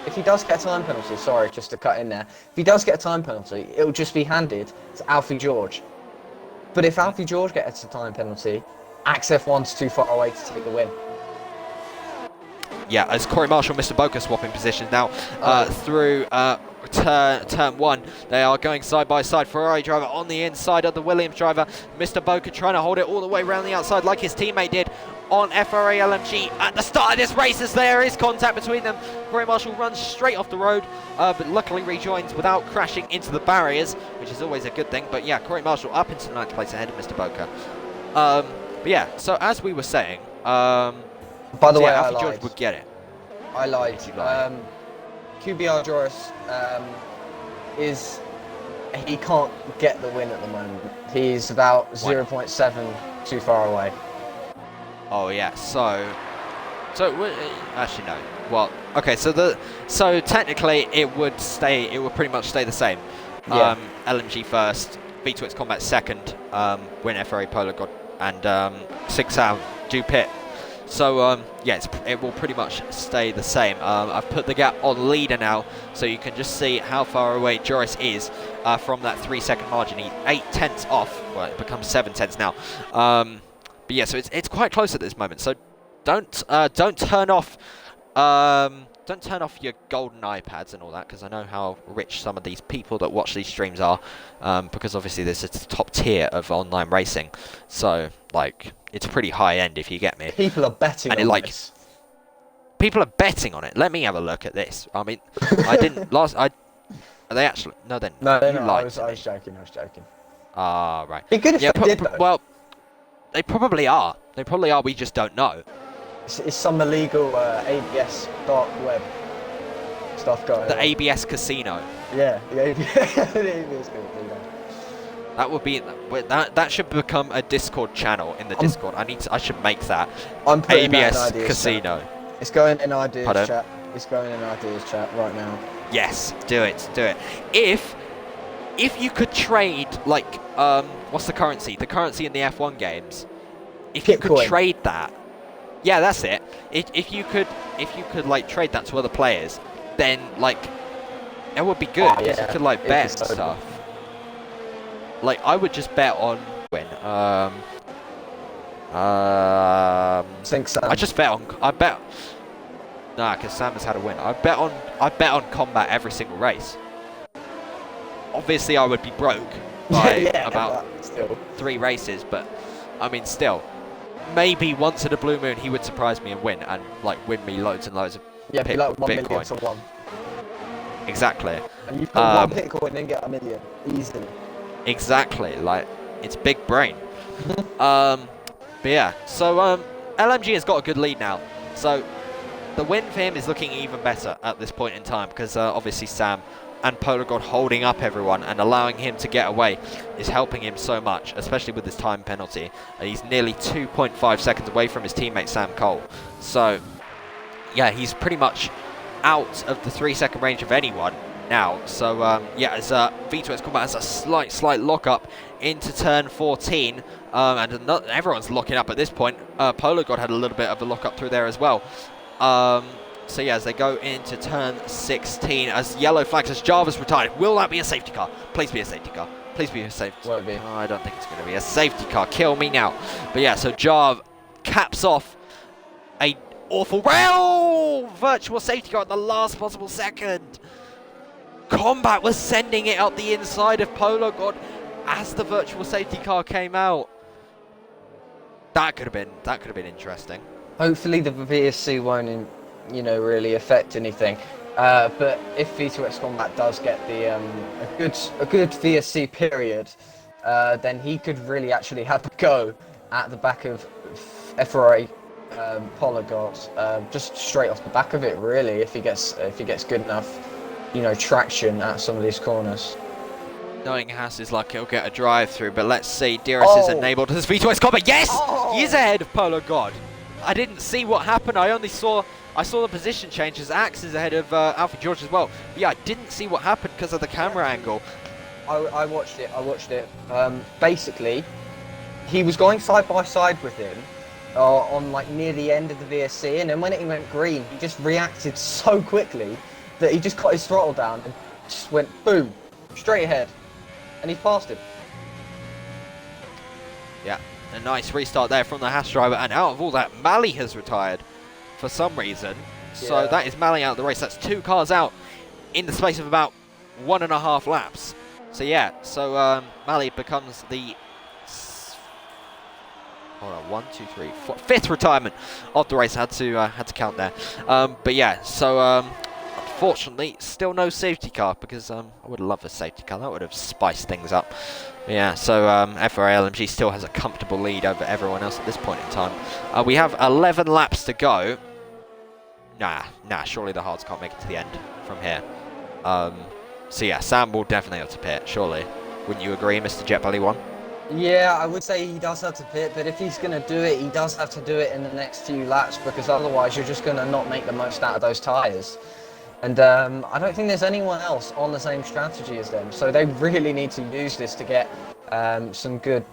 if he does get a time penalty, sorry, just to cut in there, if he does get a time penalty, it'll just be handed to Alfie George. But if Alfie George gets a time penalty, Axe F1's too far away to take the win. Yeah, as Corey Marshall and Mr. Boca swapping positions now through turn 1. They are going side by side. Ferrari driver on the inside of the Williams driver. Mr. Boca trying to hold it all the way around the outside like his teammate did on FRA LMG at the start of this race, as there is contact between them. Corey Marshall runs straight off the road, but luckily rejoins without crashing into the barriers, which is always a good thing. But yeah, Corey Marshall up into the 9th place ahead of Mr. Boca. But yeah, so as we were saying, by the way, Alfie I lied. George would get it. I lied. You lied. QBR Joris he can't get the win at the moment. He's about 0.7 too far away. Oh yeah, so actually no. Well, okay, so technically it would pretty much stay the same. Yeah. LMG first, V2X Combat second, Win FRA Polar God, and Sig Sam do pit. So yeah, it will pretty much stay the same. I've put the gap on leader now, so you can just see how far away Joris is from that 3-second margin. He's 8 tenths off. Well, it becomes 7 tenths now. But yeah, so it's quite close at this moment. So don't turn off your golden iPads and all that, because I know how rich some of these people that watch these streams are. Because obviously this is the top tier of online racing. So like, it's pretty high end, if you get me. People are betting on this. People are betting on it. Let me have a look at this. I mean, I didn't are they actually? No, then. No. I was joking. Ah, right. Be good if they did, though. Well, they probably are. We just don't know. It's some illegal ABS dark web stuff going on. The ABS casino. Yeah, the ABS casino. That would be that should become a Discord channel in the Discord. I should make that. I'm putting ABS that in ideas casino. Chat. It's going in ideas Pardon? chat. It's going in ideas chat right now. Yes, do it. If you could trade, like, what's the currency? The currency in the F1 games. If you could trade that, yeah, that's it. If you could like trade that to other players, then like it would be good. Oh, yeah. You could like bet and stuff. Like I would just bet on win. Think Sam. I bet. Nah, because Sam has had a win. I bet on combat every single race. Obviously, I would be broke by about 3 races, but I mean, still, maybe once in a blue moon he would surprise me and win, and like win me loads and loads of be like 1 million Bitcoin. to 1. Exactly. And you put 1 Bitcoin and get 1 million easily. Exactly. Like it's big brain. But yeah, so LMG has got a good lead now. So the win for him is looking even better at this point in time, because obviously Sam and Polar God holding up everyone and allowing him to get away is helping him so much, especially with his time penalty. He's nearly 2.5 seconds away from his teammate Sam Cole. So yeah, he's pretty much out of the 3-second range of anyone now. So yeah, as V2X Combat has a slight lock up into turn 14, and everyone's locking up at this point. Polar God had a little bit of a lock up through there as well. So yeah, as they go into turn 16, as yellow flags as Jarvis retired. Will that be a safety car? Please be a safety car. Please be a safety car. Oh, I don't think it's going to be a safety car. Kill me now. But yeah, so Jarv caps off a awful rail virtual safety car at the last possible second. Combat was sending it up the inside of Polar God as the virtual safety car came out. That could have been interesting. Hopefully the VSC won't, really affect anything. But if V2X Combat does get the a good VSC period, then he could really actually have a go at the back of FRA Polar God, just straight off the back of it. Really, if he gets good enough, traction at some of these corners. Knowing Haas is like he'll get a drive through, but let's see. Dearest is enabled to this V2X Combat. Yes, he is ahead of Polar God. I didn't see what happened. I saw the position changes. Axe is ahead of Alfie George as well. But yeah, I didn't see what happened because of the camera angle. I watched it. Basically, he was going side by side with him on like near the end of the VSC, and then when it went green, he just reacted so quickly that he just got his throttle down and just went boom, straight ahead, and he passed him. Yeah, a nice restart there from the Haas driver, and out of all that, Mally has retired for some reason. So Yeah. that is Mally out of the race. That's 2 cars out in the space of about 1.5 laps. So yeah, so Mally becomes the fifth retirement of the race. Had to count there. But yeah, so unfortunately, still no safety car because I would love a safety car. That would have spiced things up. Yeah, so FRA LMG still has a comfortable lead over everyone else at this point in time. We have 11 laps to go. Nah, surely the hards can't make it to the end from here. So yeah, Sam will definitely have to pit, surely. Wouldn't you agree, Mr. Jetbelly 1? Yeah, I would say he does have to pit, but if he's going to do it, he does have to do it in the next few laps, because otherwise you're just going to not make the most out of those tyres. And I don't think there's anyone else on the same strategy as them, so they really need to use this to get some good,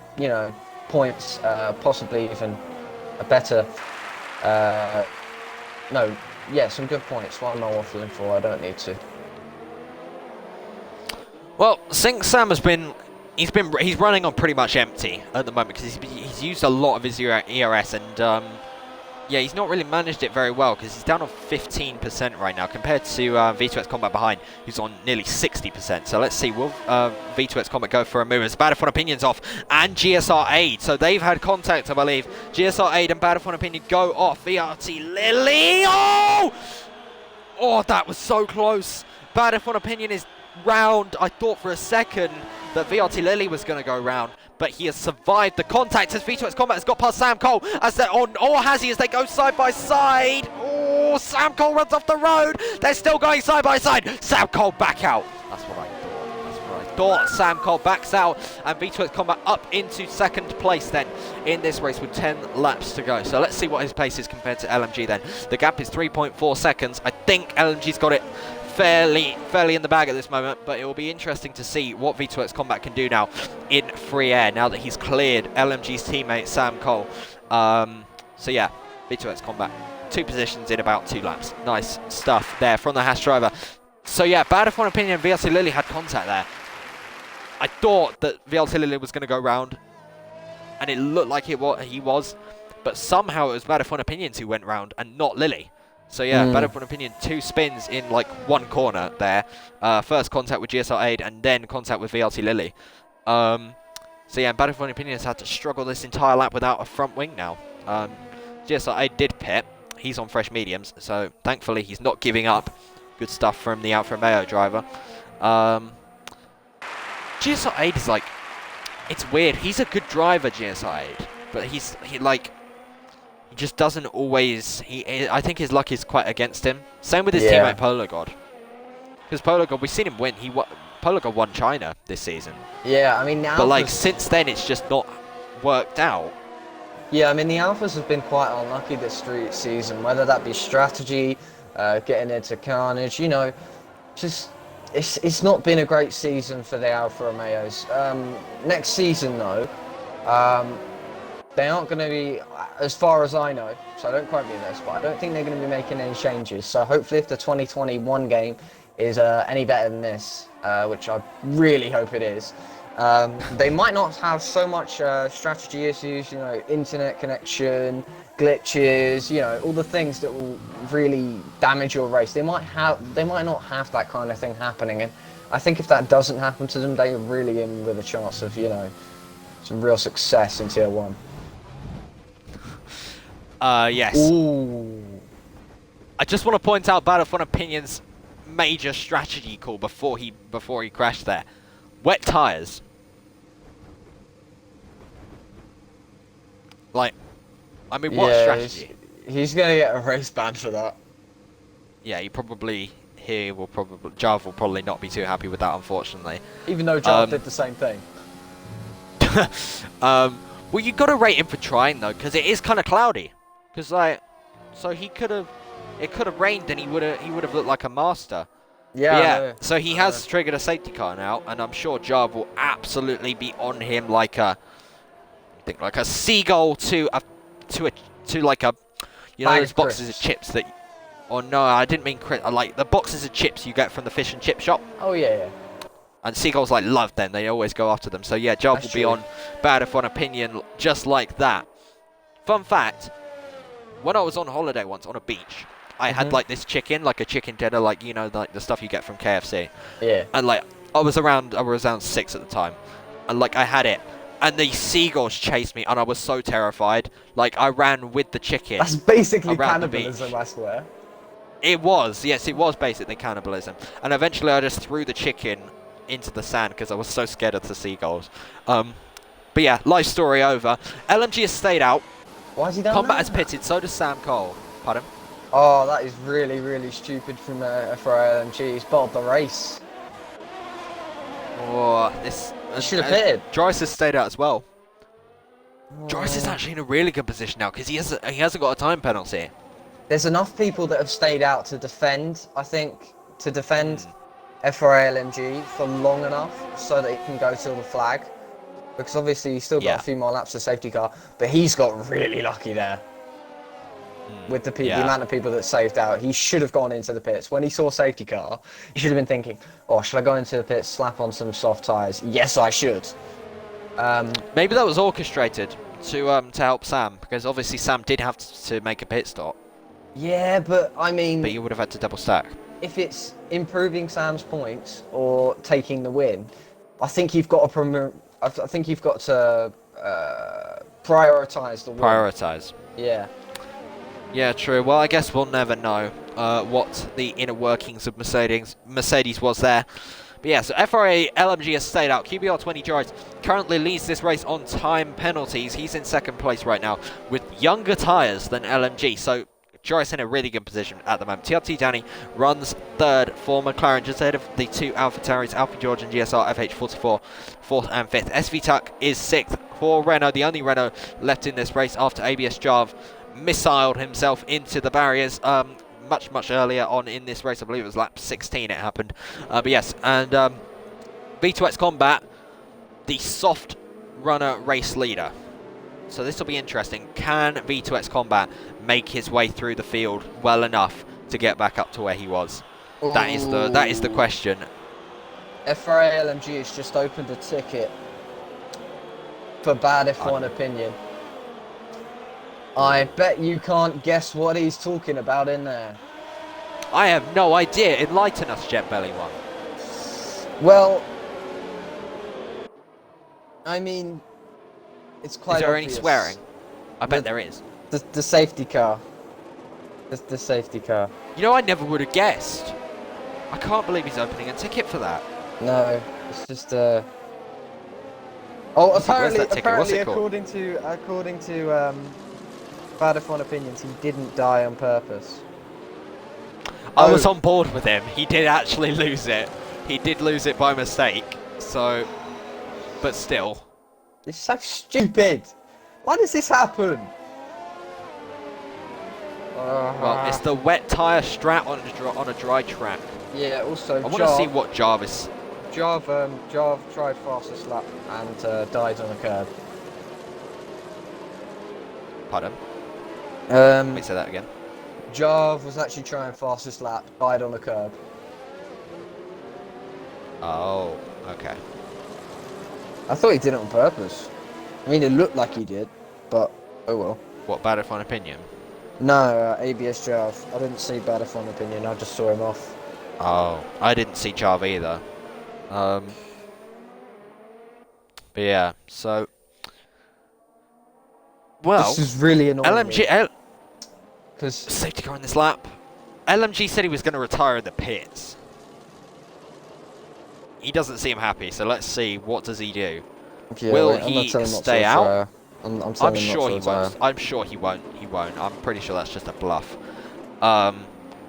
points, possibly even a better, some good points. What am I waffling for? I don't need to. Well, Sink Sam he's running on pretty much empty at the moment because he's used a lot of his ERS, and yeah, he's not really managed it very well because he's down on 15% right now compared to V2X Combat behind, who's on nearly 60%. So let's see, will V2X Combat go for a move as Bad F1 Opinion's off and GSR Aid? So they've had contact, I believe. GSR Aid and Bad F1 Opinion go off. VRT Lily, oh, that was so close. Bad F1 Opinion is round. I thought for a second that VRT Lily was going to go round, but he has survived the contact as V2X Combat has got past Sam Cole as they're on, or has he, as they go side by side. Oh, Sam Cole runs off the road. They're still going side by side. Sam Cole back out. That's what I thought. Sam Cole backs out, and V2X Combat up into second place then in this race with 10 laps to go. So let's see what his pace is compared to LMG then. The gap is 3.4 seconds. I think LMG's got it fairly in the bag at this moment, but it will be interesting to see what V2X Combat can do now in free air, now that he's cleared LMG's teammate Sam Cole. So yeah, V2X Combat 2 positions in about 2 laps. Nice stuff there from the Haas driver. So yeah, Bad F1 Opinion and VLT Lily had contact there. I thought that VLT Lily was going to go round, and it looked like he was, but somehow it was Bad F1 Opinions who went round and not Lily. So yeah, Bad F1 Opinion 2 spins in like 1 corner there. First contact with GSR Aid and then contact with VLT Lily. So yeah, Bad F1 Opinion has had to struggle this entire lap without a front wing now. GSR Aid did pit. He's on fresh mediums, so thankfully he's not giving up. Good stuff from the Alfa Romeo driver. GSR Aid is like, it's weird. He's a good driver, GSR Aid, but he just doesn't always. I think his luck is quite against him. Same with his teammate Polo God. Because Polo God, we've seen him win. Polo God won China this season. Yeah, I mean now. But like since then, it's just not worked out. Yeah, I mean the Alphas have been quite unlucky this season. Whether that be strategy, getting into carnage, just it's not been a great season for the Alfa Romeos. Next season though. They aren't going to be, as far as I know, so don't quote me on this, but I don't think they're going to be making any changes. So hopefully if the 2021 game is any better than this, which I really hope it is, they might not have so much strategy issues, internet connection, glitches, all the things that will really damage your race. They might not have that kind of thing happening, and I think if that doesn't happen to them, they are really in with a chance of, some real success in Tier 1. Yes. Ooh. I just want to point out Bad F1 Opinion's major strategy call before he crashed there. Wet tyres. Like, I mean, what strategy? He's gonna get a race ban for that. Yeah, Jarv will probably not be too happy with that, unfortunately. Even though Jarv did the same thing. Well, you got to rate him for trying though, because it is kind of cloudy. Because like, so he could have, it could have rained and he would have looked like a master. Yeah, But I yeah, know. so he has triggered a safety car now, and I'm sure Jarv will absolutely be on him like a, I think like a seagull to a, to like a, you know Bag those of boxes of crisps. chips that. Oh no, I didn't mean I like the boxes of chips you get from the fish and chip shop. Oh yeah. And seagulls like love them; they always go after them. So yeah, Jarv That's will be true. on Bad If One Opinion just like that. Fun fact: when I was on holiday once on a beach, I had like this chicken, like a chicken dinner, like you know, like the stuff you get from KFC. Yeah. And like I was around 6 at the time, and like I had it, and the seagulls chased me, and I was so terrified. Like I ran with the chicken. That's basically around the cannibalism, beach. I swear. It was, yes, it was basically cannibalism. And eventually I just threw the chicken into the sand because I was so scared of the seagulls. But yeah, life story over. LMG has stayed out. Why has he done Combat that? has pitted, so does Sam Cole. Pardon? Oh, that is really, really stupid from for LMG. He's bottled the race. Oh, this... Should have pitted. Joyce has stayed out as well. Joyce is actually in a really good position now because he hasn't got a time penalty. There's enough people that have stayed out to defend, I think, FRA LMG for long enough so that it can go till the flag. Because obviously he's still got a few more laps of safety car, but he's got really lucky there. With the amount of people that saved out, he should have gone into the pits. When he saw safety car, he should have been thinking, oh, should I go into the pits, slap on some soft tyres? Yes, I should. Maybe that was orchestrated to help Sam, because obviously Sam did have to make a pit stop. Yeah, but I mean... But you would have had to double stack. If it's improving Sam's points or taking the win, I think you've got to prioritise the win. Prioritise. Yeah. Yeah, true. Well, I guess we'll never know what the inner workings of Mercedes was there. But yeah, so FRA LMG has stayed out. QBR20 Joyce currently leads this race on time penalties. He's in second place right now with younger tyres than LMG. So Joyce in a really good position at the moment. TRT Danny runs third for McLaren, just ahead of the two AlphaTauris, Alpha George and GSR FH44, fourth and fifth. SV Tuck is sixth for Renault, the only Renault left in this race after ABS Jarv missiled himself into the barriers much earlier on in this race. I believe it was lap 16 it happened. But yes, and V2X Combat, the soft runner race leader. So this will be interesting. Can V2X Combat make his way through the field well enough to get back up to where he was? Ooh. That is the question. FRA LMG has just opened a ticket for Bad If One Opinion. I bet you can't guess what he's talking about in there. I have no idea. Enlighten us, Jet Belly One. Well, I mean, it's quite obvious. Is there obvious. any swearing? I bet there is. The safety car. The safety car. You know, I never would have guessed. I can't believe he's opening a ticket for that. No, it's just Oh, apparently, according to Bad If One Opinions, he didn't die on purpose. I was on board with him. He did actually lose it. He did lose it by mistake. So, but still. It's so stupid. Why does this happen? Well, it's the wet tyre strat on a dry track. Yeah, also I want to see what Jarvis... Jarv tried fastest lap and died on a curb. Pardon? Let me say that again. Jarv was actually trying fastest lap, died on a curb. Oh, okay. I thought he did it on purpose. I mean, it looked like he did, but oh well. What, Bad If One Opinion? No, ABS Jarv. I didn't see Bad If One Opinion, I just saw him off. Oh, I didn't see Jarv either. But yeah, so... Well, this is really annoying. LMG... Because safety car in this lap. LMG said he was going to retire in the pits. He doesn't seem happy, so let's see, what does he do? yeah, Will he stay out? I'm sure he won't. I'm sure he won't. He won't. I'm pretty sure that's just a bluff. But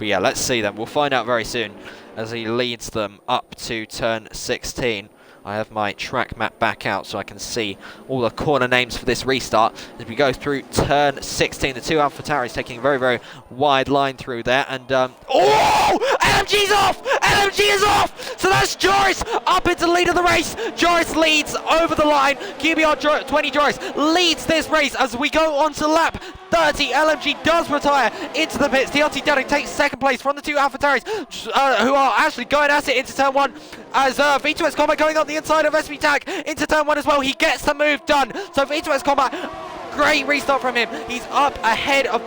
yeah, let's see then. We'll find out very soon as he leads them up to turn 16. I have my track map back out so I can see all the corner names for this restart. As we go through turn 16, the two AlphaTauris taking a very, very wide line through there. And, oh! LMG's off! LMG is off! So that's Joris up into the lead of the race. Joris leads over the line. QBR 20 Joris leads this race as we go on to lap 30. LMG does retire into the pits. TLT Danny takes second place from the two AlphaTauris, who are actually going at it into turn 1 as V2X Combat going on the inside of SV Tag into turn 1 as well. He gets the move done. So V2X Combat, great restart from him. He's up ahead of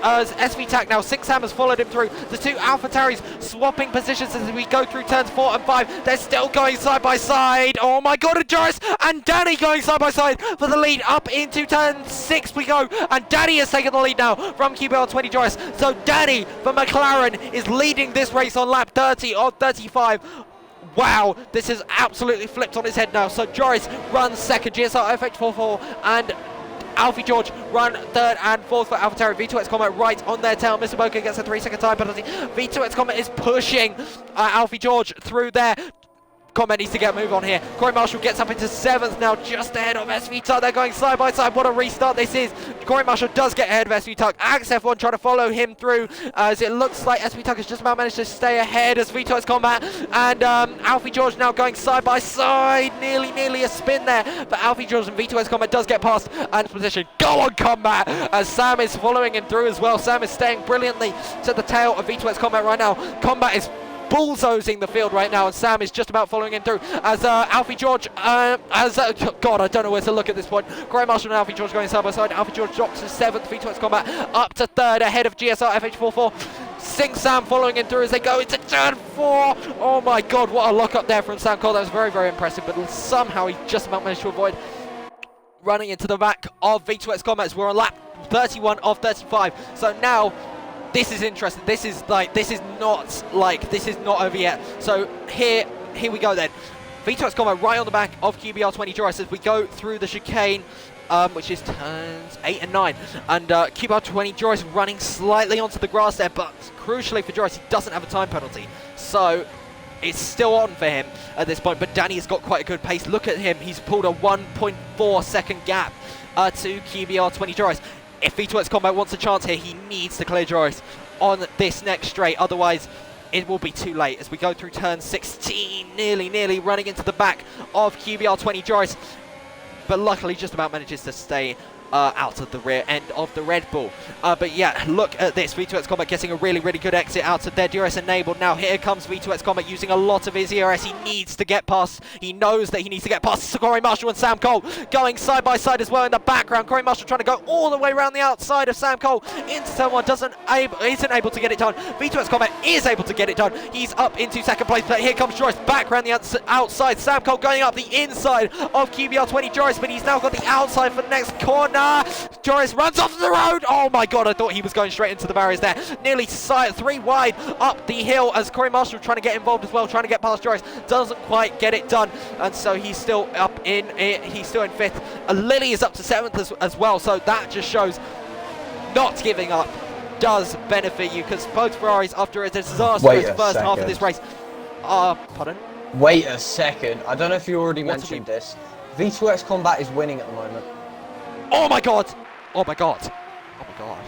SV Tac now. Six Sam has followed him through. The two AlphaTauris swapping positions as we go through turns 4 and 5. They're still going side by side. Oh my god, and Joris and Danny going side by side for the lead. Up into turn 6 we go, and Danny has taken the lead now from QBL 20 Joris. So Danny for McLaren is leading this race on lap 30 of 35. Wow, this is absolutely flipped on its head now. So Joris runs second, GSR FH44 and Alfie George run third and fourth for AlphaTauri. V2X Combat right on their tail. Mr. Boca gets a 3-second time penalty. V2X Combat is pushing Alfie George through there. Combat needs to get a move on here. Corey Marshall gets up into 7th now, just ahead of SV Tuck. They're going side by side. What a restart this is. Corey Marshall does get ahead of SV Tuck. Axe F1 trying to follow him through as it looks like SV Tuck has just about managed to stay ahead as V2X Combat. And Alfie George now going side by side. Nearly a spin there. But Alfie George and V2X Combat does get past and position. Go on, Combat! As Sam is following him through as well. Sam is staying brilliantly to the tail of V2X Combat right now. Combat is bulldozing the field right now, and Sam is just about following him through as Alfie George God, I don't know where to look at this point. Graham Marshall and Alfie George going side by side. Alfie George drops to 7th, V2X Combat up to 3rd ahead of GSR FH44. Sing Sam following him through as they go into turn 4. Oh my god, what a lock up there from Sam Cole. That was very, very impressive, but somehow he just about managed to avoid running into the back of V2X Combat. We're on lap 31 of 35. So now this is interesting. This is not over yet. So here we go then. V2X Combat right on the back of QBR 20 Joris as we go through the chicane, which is turns 8 and 9. And QBR 20 Joris running slightly onto the grass there, but crucially for Joris, he doesn't have a time penalty. So it's still on for him at this point, but Danny has got quite a good pace. Look at him. He's pulled a 1.4 second gap to QBR 20 Joris. If V2X Combat wants a chance here, he needs to clear Joris on this next straight. Otherwise, it will be too late as we go through turn 16. Nearly running into the back of QBR 20 Joris. But luckily, just about manages to stay out of the rear end of the Red Bull. But yeah, look at this. V2X Combat getting a really good exit out of their DRS enabled. Now here comes V2X Combat using a lot of his ERS. He needs to get past. He knows that he needs to get past Corey Marshall and Sam Cole going side by side as well in the background. Corey Marshall trying to go all the way around the outside of Sam Cole into turn 1. Isn't able to get it done. V2X Combat is able to get it done. He's up into second place, but here comes Joris back around the outside. Sam Cole going up the inside of QBR 20 Joris, but he's now got the outside for the next corner. Joris runs off the road. Oh my god, I thought he was going straight into the barriers there. Nearly 3 wide up the hill as Corey Marshall trying to get involved as well, trying to get past Joris. Doesn't quite get it done, and so he's still up in it. He's still in 5th. Lily is up to 7th as well, so that just shows not giving up does benefit you, because both Ferraris, after a disastrous first half of this race, pardon? Wait a second. I don't know if you already mentioned this. V2X Combat is winning at the moment. Oh my god! Oh my god! Oh my god.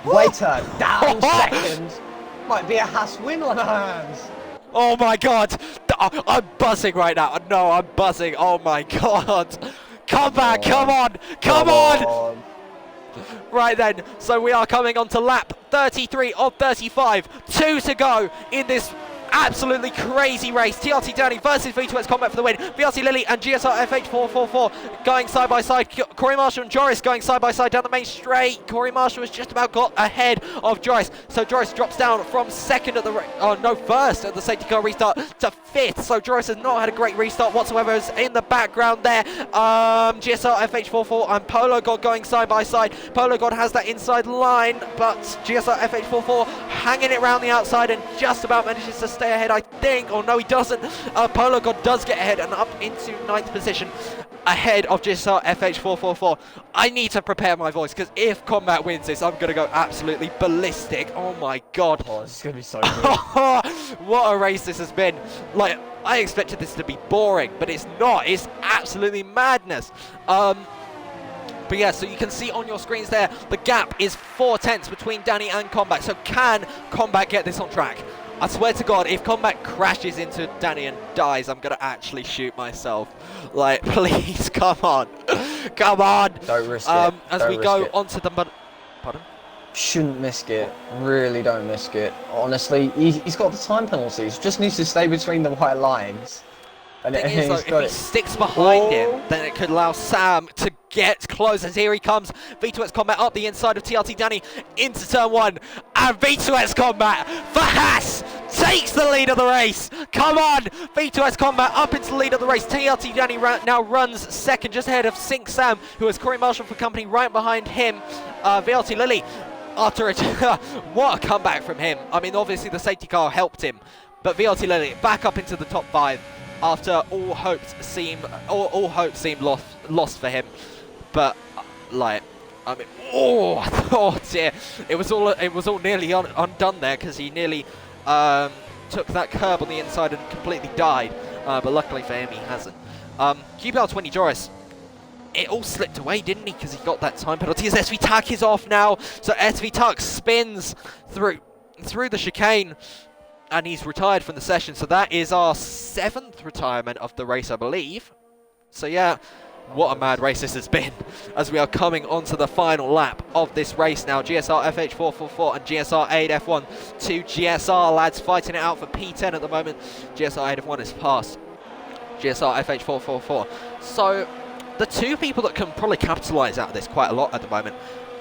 Wait a down second. Might be a Haas win on our hands. Oh my god! I'm buzzing right now. No, I'm buzzing. Oh my god. Come back, come on! Right then, so we are coming on to lap 33 of 35. 2 to go in this absolutely crazy race. TRT Danny versus V2X Combat for the win. VRC Lily and GSR FH444 going side by side. Corey Marshall and Joris going side by side down the main straight. Corey Marshall has just about got ahead of Joris. So Joris drops down from 2nd at the first at the safety car restart to 5th. So Joris has not had a great restart whatsoever. As in the background there, GSR FH44 and Polo God going side by side. Polo God has that inside line, but GSR FH44 hanging it around the outside and just about manages to stay ahead, I think. Oh no, he doesn't. Polo God does get ahead and up into 9th position ahead of GSR FH444. I need to prepare my voice, because if Combat wins this, I'm going to go absolutely ballistic. Oh my god. Oh, this is going to be so good. What a race this has been. Like, I expected this to be boring, but it's not. It's absolutely madness. But yeah, so you can see on your screens there, the gap is 4/10 between Danny and Combat. So can Combat get this on track? I swear to God, if Combat crashes into Danny and dies, I'm going to actually shoot myself. Like, please, come on. Come on. Don't risk it. As we go onto the... Pardon? Shouldn't miss it. Really don't miss it. Honestly, he's got the time penalties. Just needs to stay between the white lines. And The thing is, though, if he sticks behind him, then it could allow Sam to get close. As here he comes, V2X Combat up the inside of TRT Danny into turn 1, and V2X Combat for Haas takes the lead of the race. Come on, V2X Combat up into the lead of the race. TRT Danny now runs second, just ahead of Sync Sam, who has Corey Marshall for company right behind him. VLT Lily, after it, what a comeback from him. I mean, obviously the safety car helped him, but VLT Lily back up into the top 5. After all hopes seem lost for him, but like, I mean, oh dear, it was all nearly undone there, because he nearly took that curb on the inside and completely died. But luckily for him, he hasn't. QPR 20 Joris, it all slipped away, didn't he? Because he got that time penalty. As SV Tuck is off now, so SV Tuck spins through the chicane. And he's retired from the session, so that is our 7th retirement of the race, I believe. So yeah, what a mad race this has been, as we are coming onto the final lap of this race now. GSR FH444 and GSR 8F1. 2 GSR lads fighting it out for P10 at the moment. GSR 8F1 is past GSR FH444. So the two people that can probably capitalise out of this quite a lot at the moment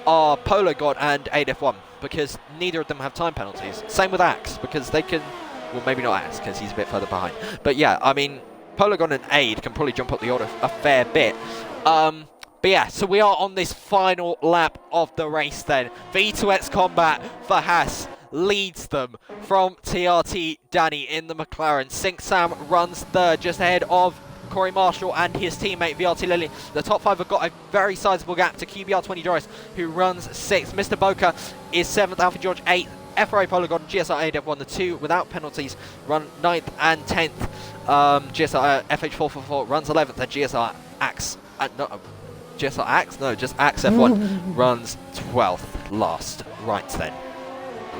are Polo God and 8F1, because neither of them have time penalties. Same with Axe, because they can, well, maybe not Axe, because he's a bit further behind. But yeah, I mean, Polygon and Aid can probably jump up the order a fair bit. But yeah, so we are on this final lap of the race then. V2X Combat for Haas leads them from TRT Danny in the McLaren. Sync Sam runs third, just ahead of Corey Marshall and his teammate VRT Lily. The top 5 have got a very sizable gap to QBR 20 Joris, who runs 6th. Mr. Boca is 7th, Alpha George 8th, FRA Polygon, GSR ADF 1, the 2 without penalties, run 9th and 10th. GSR FH444 runs 11th, and GSR Axe, GSR Axe? No, just Axe F1 runs 12th, last. Right then.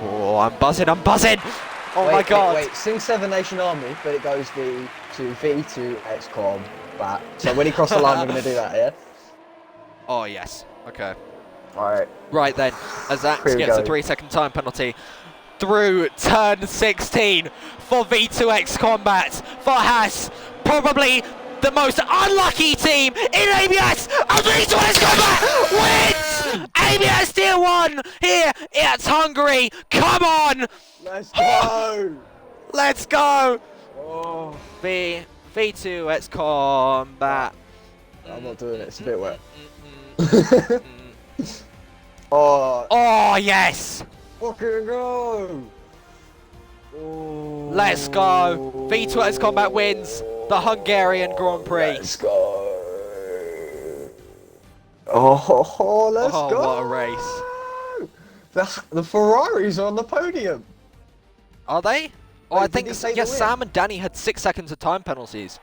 Oh, I'm buzzing! Oh my God! Wait, Sing 7 Nation Army, but it goes to V2X Combat. So when he crosses the line, we're going to do that, yeah? Oh, yes. Okay. Alright. Right then, as Axe gets a 3-second time penalty through turn 16 for V2X Combat for Haas. Probably the most unlucky team in ABS, and V2X Combat wins ABS Tier 1 here at Hungary. Come on! Let's go! Let's go! Oh. V2X Combat. I'm not doing it, it's a bit wet. Oh, yes! Fucking go! Oh. Let's go! V2X Combat wins the Hungarian Grand Prix. Let's go! Oh, let's go! What a race. The Ferraris are on the podium. Are they? Oh, Wait, I think, yes, Sam and Danny had 6 seconds of time penalties.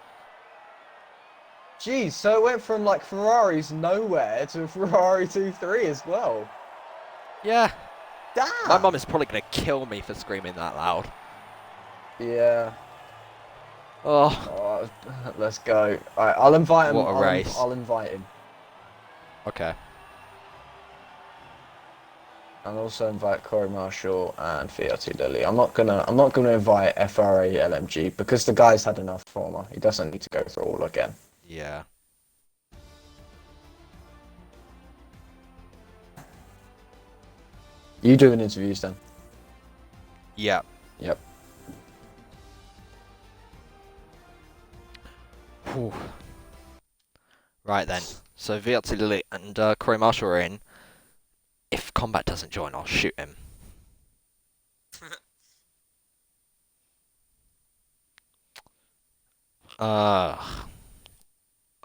Jeez, so it went from like Ferraris nowhere to Ferrari 2-3 as well. Yeah. Damn! My mum is probably going to kill me for screaming that loud. Yeah. Oh. Let's go. Alright, I'll invite him. What a race. I'll invite him. Okay. And also invite Corey Marshall and VRT Lily. I'm not gonna invite FRA LMG because the guy's had enough trauma. He doesn't need to go through all again. Yeah. You doing interviews then? Yeah. Yep. Whew. Right then. So VRT Lily and Corey Marshall are in. If Combat doesn't join, I'll shoot him. I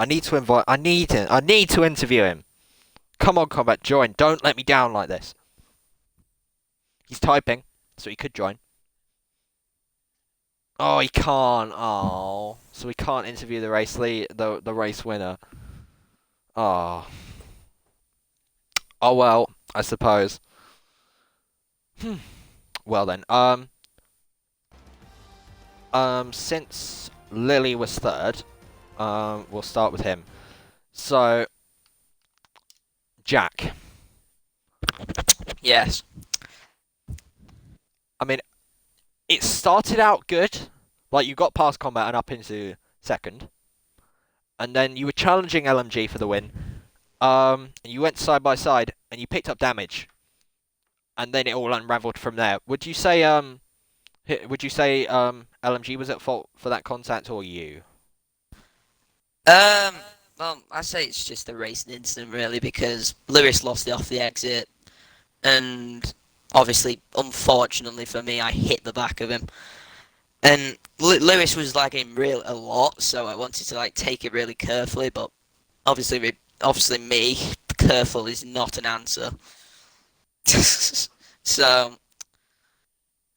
need to invite. I need to interview him. Come on, Combat, join. Don't let me down like this. He's typing, so he could join. Oh, he can't. Oh, so we can't interview the the race winner. Oh. Oh well, I suppose. Hmm. Well then, since Lily was third, we'll start with him. So, Jack. Yes. I mean, it started out good. Like, you got past combat and up into second. And then you were challenging LMG for the win. And you went side by side, and you picked up damage. And then it all unraveled from there. Would you say LMG was at fault for that contact, or you? Um. Well, I say it's just a racing incident really because Lewis lost it off the exit, and obviously, unfortunately for me, I hit the back of him, and Lewis was lagging real a lot, so I wanted to like take it really carefully, but obviously me, careful is not an answer. So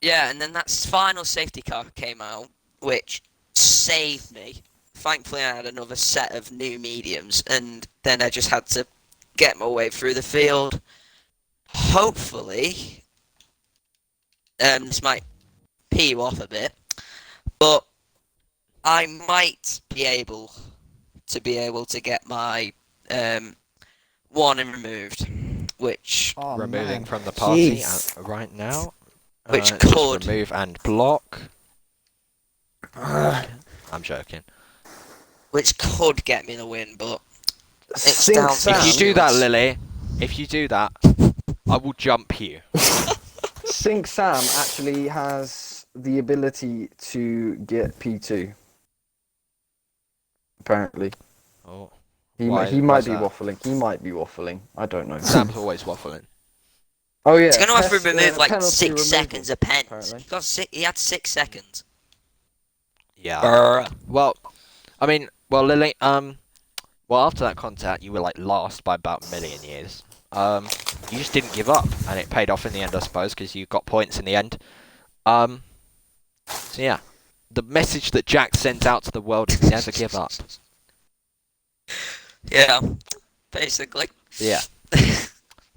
yeah, and then that final safety car came out, which saved me. Thankfully, I had another set of new mediums, and then I just had to get my way through the field. Hopefully, this might pee you off a bit, but I might be able to get my warning removed, which Oh, Removing man. from the party Jeez. right now. Which Just could- remove and block. I'm joking. which could get me the win, but Sink down to Sam. If you do that, Yes. Lily, if you do that, I will jump you. Sink Sam actually has the ability to get P2. Apparently. Oh, He Why- he why's might be that? waffling. He might be waffling. I don't know. Sam's always waffling. Oh yeah. it's gonna have to test, remove like penalty 6 removal, seconds of pens. apparently. He had 6 seconds. Yeah. Brr. Well, Lily, after that contact, you were like last by about a million years. You just didn't give up, and it paid off in the end, I suppose, because you got points in the end. So yeah, the message that Jack sent out to the world is never give up. Yeah, basically. Yeah.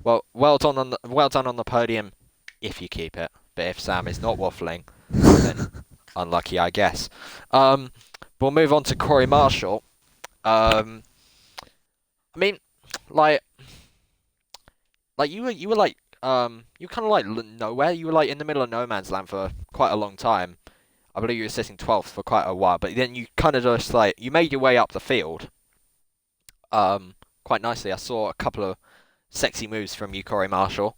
Well, well done on the podium, if you keep it. But if Sam is not waffling, then unlucky, I guess. We'll move on to Corey Marshall. I mean, like you were like you kind of like nowhere. You were like in the middle of no man's land for quite a long time. I believe you were sitting 12th for quite a while, but then you kind of just like you made your way up the field. Quite nicely. I saw a couple of sexy moves from you, Corey Marshall,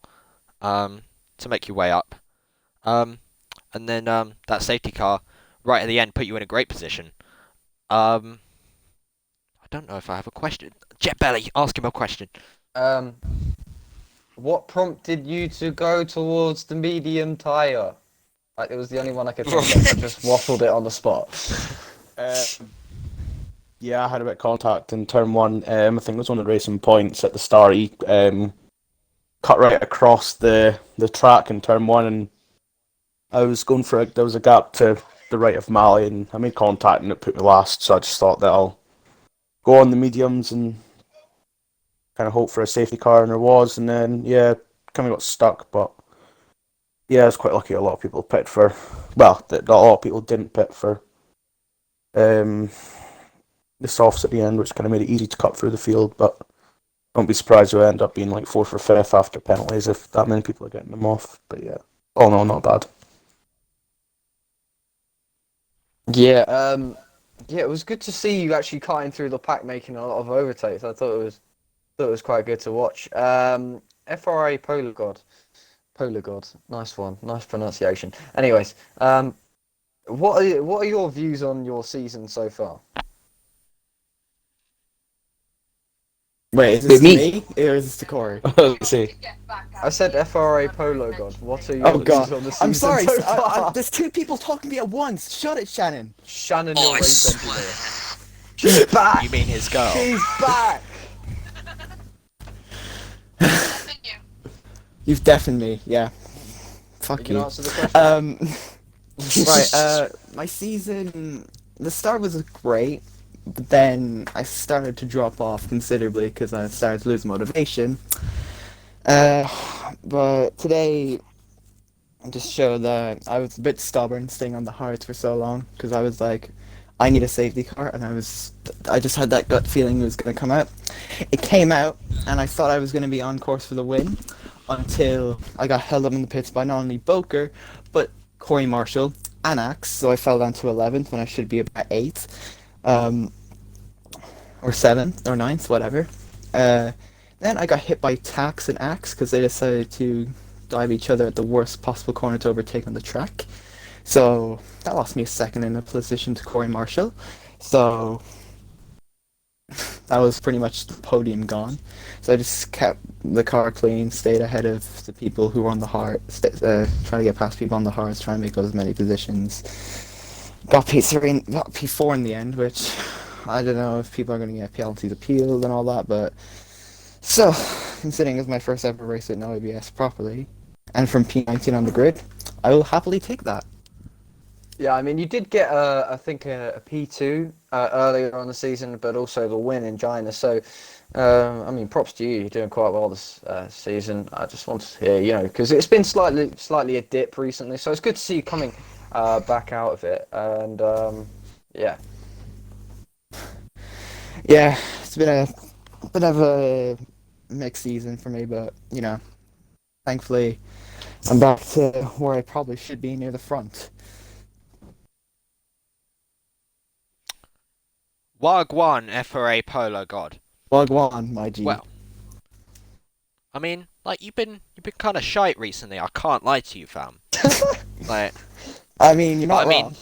to make your way up. And then that safety car right at the end put you in a great position. I don't know if I have a question. Jet Belly, ask him a question. What prompted you to go towards the medium tire? Like, it was the only one I could think of. I just waffled it on the spot. Yeah, I had a bit of contact in turn one. I think it was one of the racing points at the start. He cut right across the track in turn one, and I was going for there was a gap to the right of Mally, and I made contact, and it put me last. So I just thought that I'll go on the mediums and kind of hope for a safety car, and there was, and then yeah, kind of got stuck, but yeah, I was quite lucky. A lot of people pit for, well, not a lot of people didn't pit for the softs at the end, which kind of made it easy to cut through the field. But don't be surprised if I end up being like 4th or 5th after penalties if that many people are getting them off. But yeah, all in all, not bad. Yeah, yeah, it was good to see you actually cutting through the pack, making a lot of overtakes. I thought it was quite good to watch. FRA Polar God, nice one, nice pronunciation. Anyways, what are your views on your season so far? Wait, is With this to me? me or is this to Corey? Let's see. I said FRA Polo God. What are your Oh views god, on the season I'm sorry. so far? There's two people talking to me at once. Shut it, Shannon. Shannon, Oh, your I race swear. engineer. She's back. You mean his girl? She's back. You've deafened me. Yeah. You Fuck can you. answer the question. Right, my season, the start was great, but then I started to drop off considerably because I started to lose motivation. Uh, but today just showed that I was a bit stubborn staying on the hards for so long because I was like, I need a safety car, and I just had that gut feeling it was going to come out. It came out, and I thought I was going to be on course for the win until I got held up in the pits by not only Boker, but Corey Marshall and Axe, so I fell down to 11th when I should be about 8th, or 7th, or 9th, whatever. Then I got hit by Tax and Axe because they decided to dive each other at the worst possible corner to overtake on the track. So that lost me a second in a position to Corey Marshall. So that was pretty much the podium gone. So I just kept the car clean, stayed ahead of the people who were on the hard, trying to get past people on the hards, trying to make as many positions. Got P3, got P4 in the end, which I don't know if people are going to get penalties appealed and all that, but so, considering it's my first ever race with no ABS properly, and from P19 on the grid, I will happily take that. Yeah, I mean, you did get, I think, a P2 earlier on the season, but also the win in China. So, I mean, props to you. You're doing quite well this season. I just wanted to hear, you know, because it's been slightly a dip recently. So it's good to see you coming back out of it. And yeah. Yeah, it's been a bit of a mixed season for me, but, you know, thankfully, I'm back to where I probably should be, near the front. Wagwan FRA Polo God. Wagwan, my G. Well, I mean, like you've been kind of shite recently. I can't lie to you, fam. Like, I mean, you're not wrong.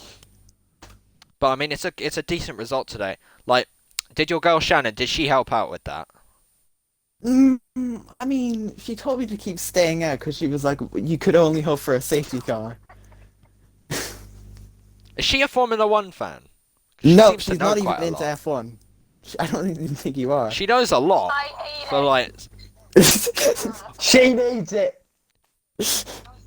but I mean, it's a decent result today. Like, did your girl Shannon? Did she help out with that? I mean, she told me to keep staying out because she was like, you could only hope for a safety car. Is she a Formula One fan? She No, seems to she's know not even quite a into lot. F1. I don't even think you are. She knows a lot. So like, She needs it!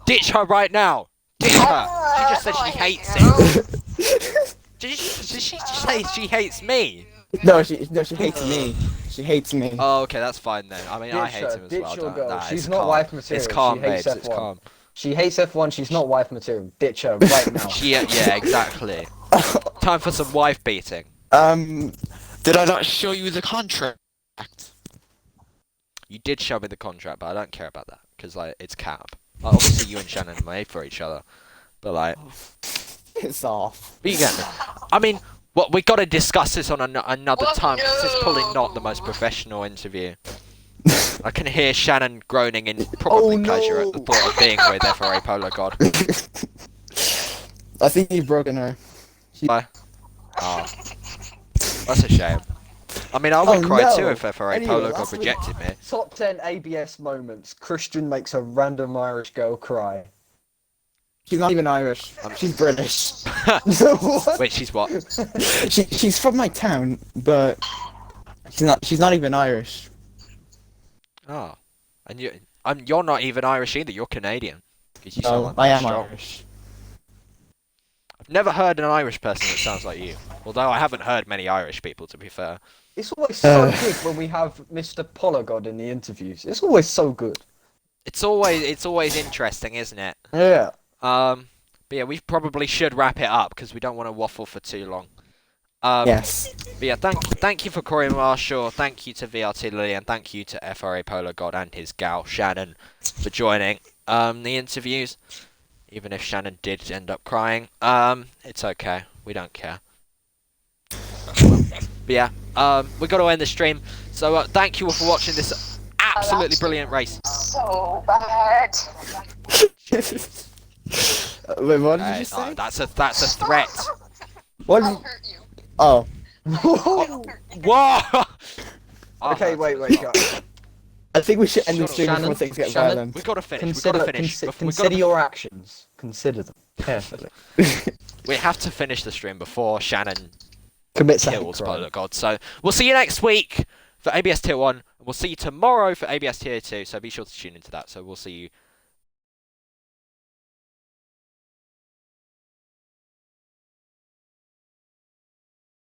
ditch her right now. Ditch her. She just said she hates it. Did she just say she hates me? No, she hates me. She hates me. Oh, okay, that's fine then. I mean, I Ditch hate her. him as Ditch well. your Don't, girl. nah, She's it's not calm. wife material. It's calm, She hates babes. It's F1. calm. She hates F1. She's not wife material. Ditch her right now. Yeah, exactly. Time for some wife beating. Did I not show you the contract? You did show me the contract, but I don't care about that because like it's cap. Like, obviously, you and Shannon are made for each other, but like, Piss off. but you get me. I mean, what we got to discuss this on another time because it's probably not the most professional interview. I can hear Shannon groaning in probably pleasure at the thought of being with FRA Polo God. I think you've broken her. Bye. Oh, that's a shame. I mean, I would cry no. too if FRA Anyway, Polo God last week- rejected me. Top 10 ABS moments. Christian makes a random Irish girl cry. She's not even Irish. She's British. What? Wait, she's what? She's from my town, but she's not even Irish. Oh, and you're not even Irish either. You're Canadian. 'Cause you sound No, like I am strong. Irish. I've never heard an Irish person that sounds like you. Although I haven't heard many Irish people, to be fair. It's always so good when we have Mr. Polygod in the interviews. It's always so good. It's always interesting, isn't it? Yeah. But yeah, we probably should wrap it up because we don't want to waffle for too long. Yes. But yeah, thank you for Corey Marshall, thank you to VRT Lily, and thank you to FRA Polo God and his gal Shannon for joining the interviews. Even if Shannon did end up crying, it's okay. We don't care. But yeah, we got to end the stream. So thank you all for watching this absolutely brilliant race. So bad. Wait, what did Hey, you say? that's a threat. What? I'll hurt you. Oh. Whoa! Okay, wait, guys. I think we should end the Shut up, stream before Shannon. things get Shannon. violent. We gotta finish. Consider, we gotta finish. consider your actions. Consider them carefully. We have to finish the stream before Shannon Commit a kills crime. Polo God. So we'll see you next week for ABS Tier 1. And we'll see you tomorrow for ABS Tier 2. So be sure to tune into that. So we'll see you